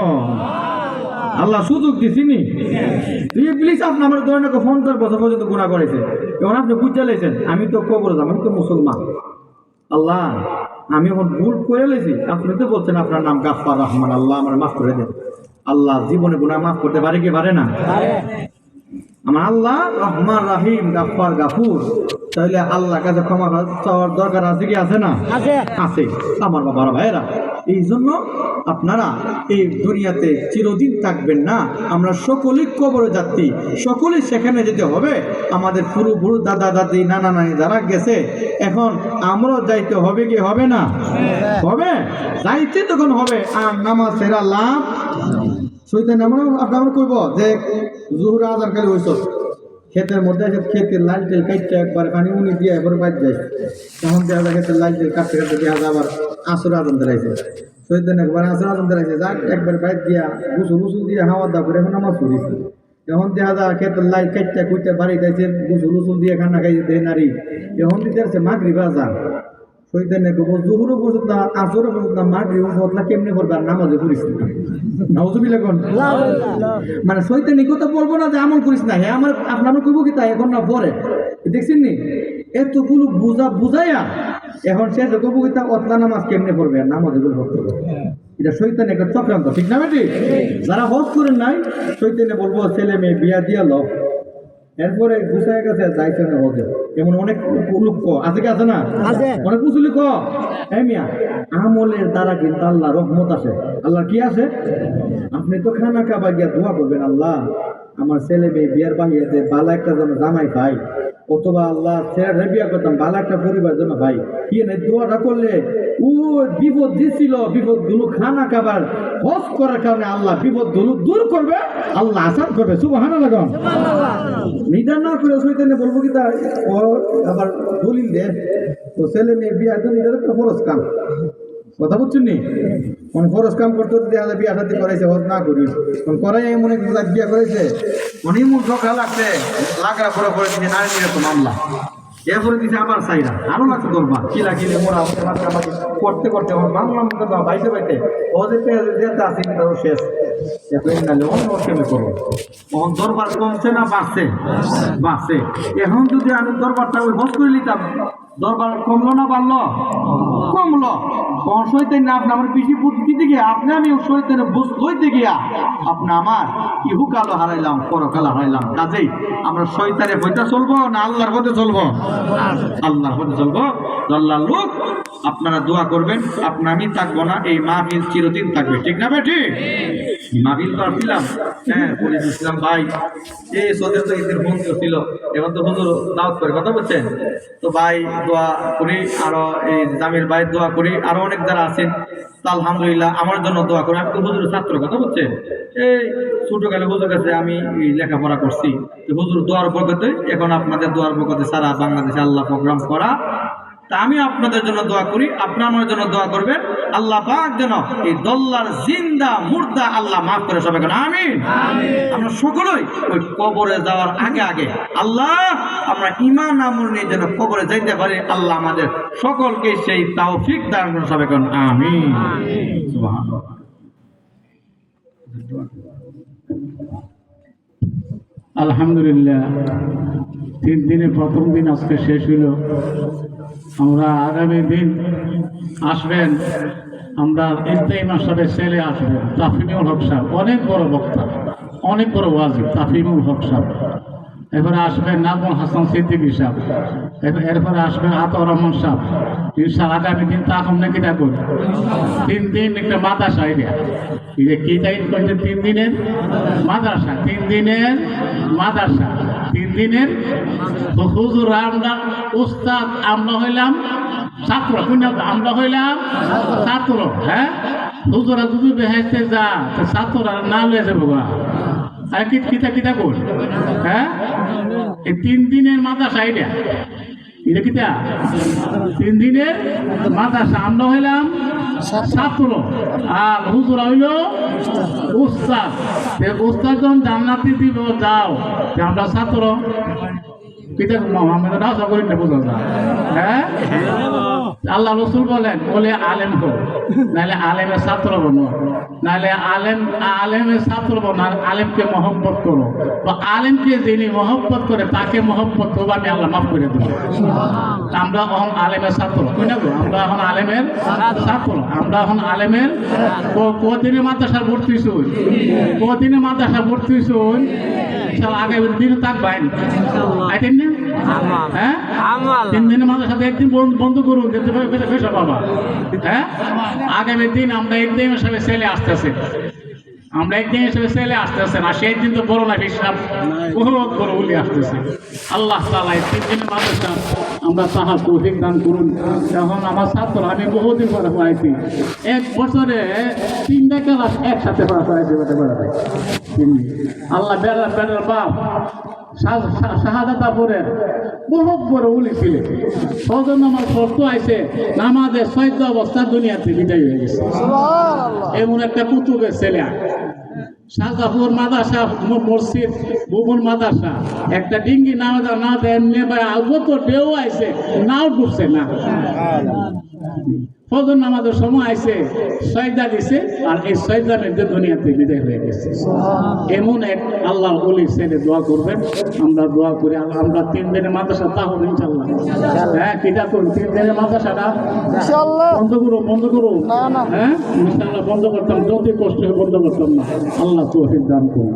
Speaker 1: আল্লাহ সুযোগ দিছিনি। ইবলিস আপনি আমার ধরেন ফোন তার বছর পর্যন্ত গুনাহ করেছে, এখন আপনি বুঝতে লেছেন আমি তো কবর যাব, আমি তো মুসলমান, আল্লাহ আমি এখন ভুল করে লেছি, আপনি তো বলছেন আপনার নাম গাফফার রহমান, আল্লাহ আমার মাফ করে দেন। আল্লাহ জীবনে গুনাহ মাফ করতে পারে কি পারে না? আমার আল্লাহ রহমান রাহিম গাফফার গাফুর, তাহলে আল্লাহর কাছে ক্ষমা চাওয়ার দরকার আছে কি আছে না? আছে আমার বাবারা ভাইয়েরা। এই জন্য আপনারা এই দুনিয়াতে চিরদিন থাকবেন না, আমরা সকলেই কবরে যাত্রী, সকলেই সেখানে যেতে হবে। আমাদের পুরো দাদা দাদি নানা নানি যারা গেছে এখন আমরাও যাইতে হবে কি হবে না? হবে, যাইতে তখন হবে। আর নামাজ সেরা লাভ সইতে আমরা আপনারা কইব যে জোহর আজান খালি হইছ ক্ষেতের মধ্যে এসে ক্ষেতের লাল তেল কাটতে একবার পানি উনি দিয়ে একবার বাদ যায়, তখন দেখা যায় ক্ষেতের লাল তেল কাটতে কাটতে দেখা যায় আবার আসর আজান দাঁড়াইছে, সইতেন একবার আসর আজান দাঁড়াইছে, যাক একবার বাইর দিয়া গুসুল দিয়ে হাওয়া দা করে এখন নামাজ পড়েছি। এখন দেখা যায় ক্ষেতের লাল কাটতে কুইতে বাড়ি যাইছে, গুসুল দিয়ে খানা খাইছে দেয় নারী, এখন দিতে আসছে মাগরিব আজান, সইতেন জোহরও পর্যন্ত না আসরও পর্যন্ত না, মাগরিব বদলা কেমনে করবে আর নামাজে পড়িস না, নাউজুবিল্লাহ কোন মানে সইতেন এই কথা বলবো না যে আমল করিস না, হ্যাঁ আমার আপনার কইব কি তাই এখন না পরে দেখছেন নি এতগুলো বুঝাইয়া এখন শেষ কইব কি তা অতলা নামাজ কেমনে পড়বে আর নামাজ এগুলো পড়তে হবে, এটা শয়তান একটা চক্রান্ত, ঠিক না বেটি? যারা হজ করেন নাই শয়তানে বলবো ছেলে মেয়ে বিয়া দিয়া লো, এরপরে গুছায় গেছে যাইছে না হজে, এমন অনেক লোক আছে কি আছে না? অনেক মুসলিম মিয়া আমলের দ্বারা কিন্তু আল্লাহ রহমত আছে। আল্লাহ কি আছে? আপনি তো খানা খাবা গিয়া দোয়া করবেন, আল্লাহ আমার ছেলে মেয়ে বিয়ার বাহিয়াতে বালা একটা যেন জামাই ভাই, অথবা আল্লাহ ছেলে বিয়া করতাম বালা একটা পরিবার জন্য ভাই, কি না দোয়াটা করলে ও বিপদ দিছিল, বিপদ গুলো খানা খাবার হজ করার কারণে আল্লাহ বিপদ গুলো দূর করবে, আল্লাহ আসান করবে। সুবহানাল্লাহ। নিদান না করে সইতেনে বলবো কি তা ও আবার দলিল দে ও ছেলে মেয়ে বিয়া দেন, এটা একটা ফরজ কাম, কথা বুঝছেন নি? কোন ফরজ কাম করতে দেওয়া বিয়া সাথে করাইছে, হজ না করি করাই এমন এক বিয়া করেছে অনেক মুখ ঝগড়া লাগছে, লাগা পরে পরে দিচ্ছে নারী নির্যাতন মামলা, এরপরে দিচ্ছে আমার সাইরা আরো লাগছে দরবার কি লাগিয়ে মোরা করতে করতে বাংলা মতো বাইতে বাইতে ওদের যেতে আসি তাও শেষ, এখন নাহলে অন্য কেমন করবো। তখন দরবার কমছে না বাড়ছে? বাড়ছে। এখন যদি আমি দরবারটা ওই হজ করে নিতাম, দরবার কমলো না বাড়লো? কমলো। তখন সইতেন না আপনি আমার কৃষি পদ্ধতিতে গিয়ে আপনি আমি সইতেন বুঝ লইতে গিয়া আপনি আমার ইহুকালও হারাইলাম, পরকাল হারাইলাম। কাজেই আমরা শয়তানের পথে চলবো না আল্লাহর পথে চলবো? আল্লাহর পথে চলবো। আল্লাহর লোক আপনারা দোয়া করবেন, আমি থাকবো না, এই মাহফিল চিরদিন থাকবে, ঠিক না ভাই? ঠিক মাহফিল তো আসছিলাম, হ্যাঁ বলেছিলাম ভাই এই সদের তো ঈদের ফোন ছিল, এখন তো হুজুর দাওয়াত করে কথা বলছেন, তো ভাই দোয়া করি, আরো এই জামির ভাই দোয়া করি, আরো অনেক যারা আছেন, তা আলহামদুলিল্লাহ আমার জন্য দোয়া করি। আমি তো হুজুরের ছাত্র, কথা বলছেন, এই ছোটকালে হুজুর কাছে আমি লেখাপড়া করছি, তো হুজুর দোয়ার বরকতে এখন আপনাদের দোয়ার বরকতে সারা বাংলাদেশে আল্লাহ প্রোগ্রাম করা। তা আমি আপনাদের জন্য দোয়া করি, আপনারা আমার জন্য দোয়া করবেন, আল্লাহ পাক যেন এই দল্লার জিন্দা মুর্দা আল্লাহ মাফ করে সবাইকে, আমিন। আমরা সকলেই ওই কবরে যাওয়ার আগে আগে আল্লাহ আমরা ঈমান আমল নিয়ে যেন কবরে যাইতে পারি, আল্লাহ আমাদের সকলকে সেই তৌফিক দান করুন সবাইকে, আমিন। সুবহানাল্লাহ।
Speaker 2: আলহামদুলিল্লাহ, 3 দিনের প্রথম দিন আজকে শেষ হইল। আমরা আগামী দিন আসবেন, আমরা ইস্তাই মাস্টারের ছেলে আসবেন, তাফিমুল হক সাহেব, অনেক বড় বক্তা, অনেক বড় ওয়াজি, তাফিমুল হক সাহেব। এরপরে আসবেন নাজমুল হাসান সিদ্দিকী সাহেব, এরপরে আসবেন আতর রহমান সাহেব। ইনশাআল্লাহ আগামী দিন তাকম নাকি দেখুন 3 দিন একটা মাদ্রাসা এরিয়া, কি টাইম করছে 3 দিনের মাদ্রাসা, 3 দিনের মাদ্রাসা, 3 দিনের হুজুর। আমরা উস্তাদ, আমরা হইলাম ছাত্র, আমরা হইলাম ছাত্র। হ্যাঁ, হুজুরা যদি বেহাইতে যা, ছাত্ররা না লয়ে যাবো গা, আর কিতা কিতা কর। হ্যাঁ, এই 3 দিনের মাদ্রাসা এটা, এটা কিতা 3 দিনের মাদ্রাসা। আমরা হইলাম ছাত্র আর হুজুরা হইল উস্তাদ। উস্তাদ যখন জান্নাতি দিব যাও, আমরা ছাত্র কিতা মোহাম্মদ রাজা করি না, বোঝা যায়। হ্যাঁ, আল্লাহ রসুল বলেন, বলে আলেম হোক, নাহলে আলেমের ছাত্র বনো, নাহলে আলেমের ছাত্র বনো, আর আলেমকে মহব্বত করো, বা আলেমকে যিনি মহব্বত করে তাকে মহব্বত করবো, আমি আল্লাহ মাফ করে দেবো। আমরা এখন আলেমের ছাত্র, কই না গো, আমরা এখন আলেমের ছাত্র, আমরা এখন আলেমের। কদিনে মাদ্রাসা ভর্তি শুন, কদিনে মাদ্রাসা ভর্তি শুন, আগে দিন থাকবেন, আইতেন না? হ্যাঁ, 3 দিনের মাদ্রাসা একদিন বন্ধ করুন, পেশা বাবা। হ্যাঁ, আগামী দিন আমরা একদিন হিসাবে ছেলে আসতেছে, আমরা একদিন হিসেবে ছেলে আসতেছে না, সেই দিন তো বড় না, হিসাব বহুত বড় উলি আসতেছে। আল্লাহ তাআলা এই 3 দিনের মাদ্রাসা আমরা তাহার তৌফিক দান করুন। এখন আমার ছাত্র, আমি বহুদিন পরে পড়াইছি, 1 বছরে 3টা ক্লাস একসাথে পড়াইতে পারে। আল্লাহ বেড়ার বাপ শাহাদাতাপুরের বহুত বড় উলি ছিলেন, সজন আমার শর্ত আইছে, নামাজের 14 অবস্থা দুনিয়াতে বিদায় হয়ে গেছে। এমন একটা কুতুবের ছেলে। শাহজাপুর মাদ্রাসা মসজিদ, ভুবন মাদ্রাসা, একটা ডিঙ্গি না দেন, যত ঢেউ আইছে, নাও ডুবছে না। ফজর নামাজের সময় আইছে, সজদা দিছে, আর এই সজদার মধ্যে দুনিয়াতে বিদায় হয়ে গেছে। এমন এক আল্লাহ ওলি ছেলে, দোয়া করবেন, আমরা দোয়া করি। আমরা 3 দিনের মাদ্রাসা তা হবে ইনশাআল্লাহ। হ্যাঁ, কিটা করুন, 3 দিনের মাদ্রাসাটা বন্ধ করুন। হ্যাঁ, ইনশাআল্লাহ বন্ধ করতাম, যত কষ্ট বন্ধ করতাম না। আল্লাহ তৌফিক দান করুন।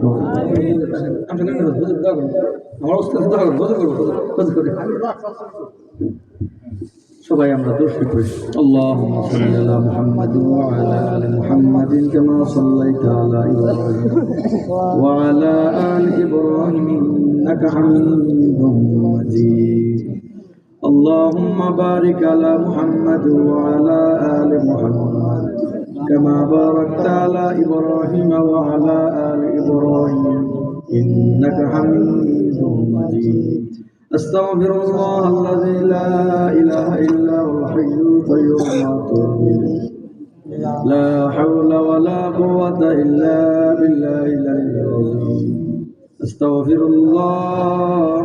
Speaker 1: সবাই আমরা দর্শক করি, আল্লাহুম্মা সাল্লি আলা মুহাম্মাদিন ওয়া আলা আলি মুহাম্মাদিন কামা সাল্লাইতা আলা ইব্রাহিম ওয়া আলা আলি ইব্রাহিম ইন্নাকা হামিদুম মাজিদ। আল্লাহুম্মা বারিক আলা মুহাম্মাদ ওয়া আলা আলি মুহাম্মাদ কামা বারাকতা আলা ইব্রাহিম ওয়া আলা আলি ইব্রাহিম ইন্নাকা হামিদুম মাজিদ। أستغفر الله الذي لا إله إلا هو الحي القيوم وأتوب إليه. لا حول ولا قوة إلا بالله العلي العظيم. أستغفر الله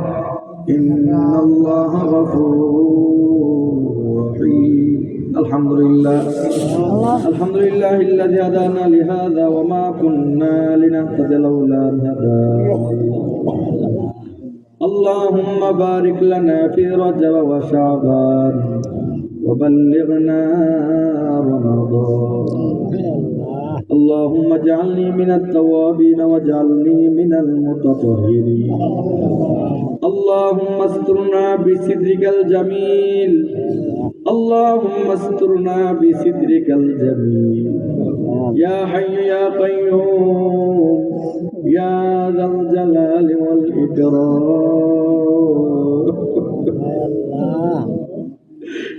Speaker 1: إن الله غفور رحيم. الحمد لله الذي هدانا لهذا وما كنا لنهتدي لولا أن هدانا الله. اللهم بارك لنا في رجب وشعبان وبلغنا رمضان. اللهم اجعلني من التوابين واجعلني من المتطهرين. اللهم استرنا بسترك الجميل. اللهم استرنا بسترك الجميل يا حي يا قيوم يا ذا الجلال والإكرام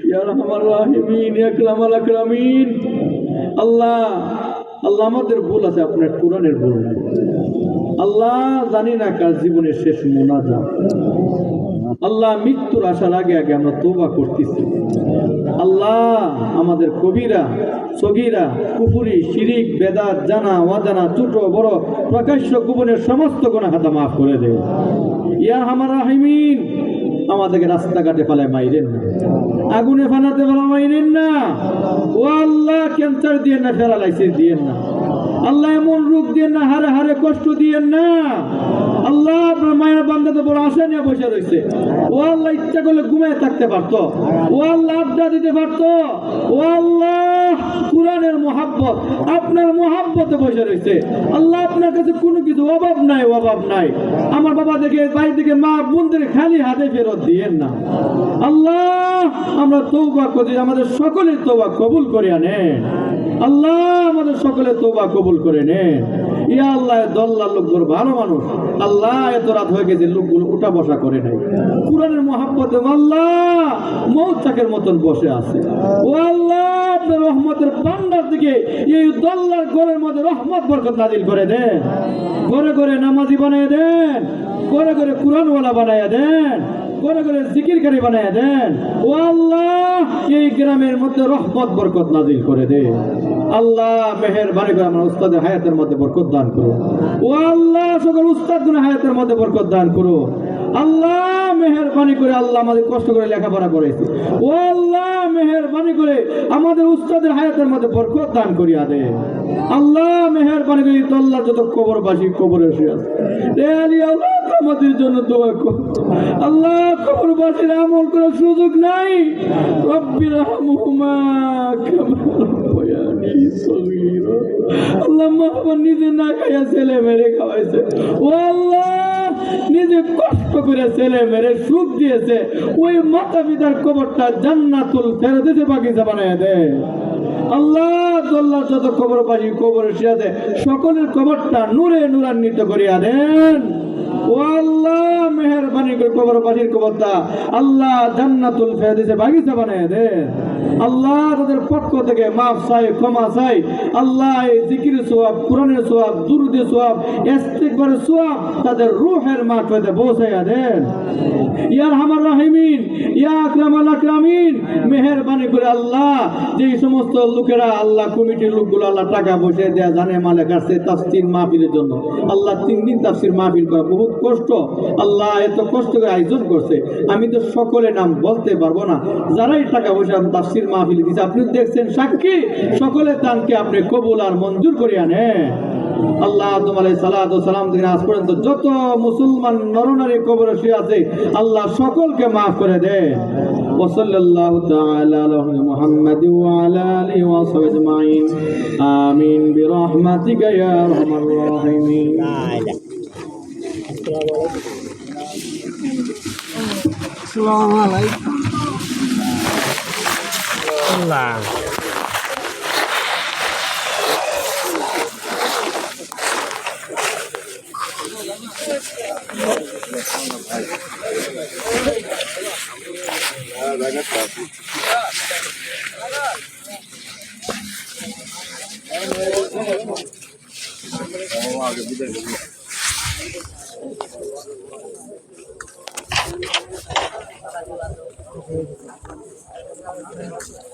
Speaker 1: يا أرحم الراحمين يا أكرم الأكرمين আল্লাহ আল্লাহ আমাদের ভুল আছে আপনার কোরআনের ভুল নাই আল্লাহ জানি না কার জীবনের শেষ মোনাজাত আল্লাহ মৃত্যুর আসার আগে আগে আমরা তওবা করতেছি আল্লাহ আমাদের কবিরা সগীরা কুফরি শিরিক বেদাত জানা অজানা ছোট বড় প্রকাশ্য গোপনের সমস্ত গুনাহ খাতা মাফ করে দে ইয়া আরহামার রাহিমিন আমাদেরকে রাস্তাঘাটে ফেলায় মাইরেন না আগুনে ফানাতে ফেলা মাইরেন না ও আল্লাহ ক্যান্সার দিয়েন না প্যারালাইসিস দিয়েন না আল্লাহ এমন রোগ দিয়েন না হারে হারে কষ্ট দিয়েন না আল্লাহ আপনার মায়ের বান্দা তো বড় আশা নিয়ে বসে রয়েছে ও আল্লাহ ইচ্ছা করলে ঘুমিয়ে থাকতে পারতো ও আল্লাহ আড্ডা দিতে পারতো ও আল্লাহ কোরআনের মহাব্বত আপনার মহাব্বতে বসে রয়েছে আল্লাহ আপনার কাছে কোনো কিছু অভাব নাই আমার বাবা দেখে ভাই থেকে মা বোনদের খালি হাতে ফেরত দিয়েন না আল্লাহ আমরা তওবা করি আমাদের সকলের তওবা কবুল করে আনেন আল্লাহ আমাদের সকলের তওবা কবুল করে নেন ইয়া আল্লাহ দল্লার লোকগুলো ভালো মানুষ আল্লাহ এত রাত হয়ে গেছে লোকগুলো উঠা বসা করে নাই কোরআনের মহাব্বতে আল্লাহ মৌচাকের মতন বসে আছে ও আল্লাহ আপনার রহমতের ভান্ডার থেকে এই দল্লার ঘরের মধ্যে রহমত বরকত নাজিল করে দেন ঘরে ঘরে নামাজি বানিয়ে দেন ঘরে ঘরে কোরআনওয়ালা বানিয়ে দেন ঘরে ঘরে জিকিরকারী বানিয়ে দেন ও আল্লাহ এই গ্রামের মধ্যে রহমত বরকত নাজিল করে দেন আল্লাহ মেহেরবানি করে আমার উস্তাদের হায়াতের মধ্যে বরকত দান করো ও আল্লাহ সকল উস্তাদগুলোর হায়াতের মধ্যে বরকত দান করো আল্লাহ মেহেরবানি করে আল্লাহ আমাদের কষ্ট করে লেখাপড়া করেছে ও আল্লাহ মেহেরবানি করে আমাদের উস্তাদের হায়াতের মধ্যে বরকত দান করিয়া দে আল্লাহ মেহেরবানি করে আল্লাহ যত কবরবাসী কবরে শুয়ে আছে রে আলী আল্লাহ আমাদের জন্য দোয়া কর আল্লাহ কবরবাসীর আমল করার সুযোগ নাই রব্বির রহমহুমা কামা রাব্বায়ানি সগীরা আল্লাহ মাহবুব নিজে না খাইয়া ছেলে মেরে খাওয়াইছে ও আল্লাহ নিজে কষ্ট করে ছেলে মেরে সুখ দিয়েছে ওই মাতা পিতার কবরটা জান্নাতুল ফেরদৌসে বাগিচা বানায় দে আল্লাহ আল্লাহ যত কবরবাসী কবরে শুয়ে আছে সকলের কবরটা নূরে নূরান্বিত করিয়া দেন ও আল্লাহ মেহেরবানি করে কবরবাসীর কবরটা আল্লাহ জান্নাতুল ফেরদৌসে বাগিচা বানায় দেন আল্লাহ তাদের পক্ষ থেকে মাফ চাই ক্ষমা চাই আল্লাহ এই জিকিরের সওয়াব কোরআনের সওয়াব দুরূদের সওয়াব ইস্তিগফারের সওয়াব তাদের রূহের মাঠে পৌঁছাইয়া দেন ইয়া আরহামার রাহিমিন ইয়া আকরামাল আকরামিন মেহেরবানি করে আল্লাহ যেই সমস্ত লোকেরা আল্লাহ কমিটির লোকগুলো আল্লাহ টাকা পয়সা দেয়া জানে মালে কাছে তাফসীর মাহফিলের জন্য আল্লাহ 3 দিন তাফসীর মাহফিল করা বহুত কষ্ট আল্লাহ এত কষ্ট করে আয়োজন করছে আমি তো সকলের নাম বলতে পারবো না যারাই টাকা পয়সা তাফসীর মাহফিল দিয়েছে আপনি দেখছেন সাক্ষী সকলের দানকে আপনি কবুল আর মঞ্জুর করিয়া নেন আল্লাহ আদম আলাইহিস সালাতু ওয়াস সালাম থেকে আজ পর্যন্ত যত মুসলমান নরনারী কবরে শুয়ে আছে আল্লাহ সকলকে maaf করে দেন ওয়া সাল্লাল্লাহু তাআলা আলা মুহাম্মাদি ওয়া আলা আলিহি ওয়া সাহবিহি আজমাইন আমিন বিরহমাতিকা ইয়া আরহামার রাহিমিন
Speaker 3: আসসালামু আলাইকুম আল্লাহ
Speaker 4: Thank you.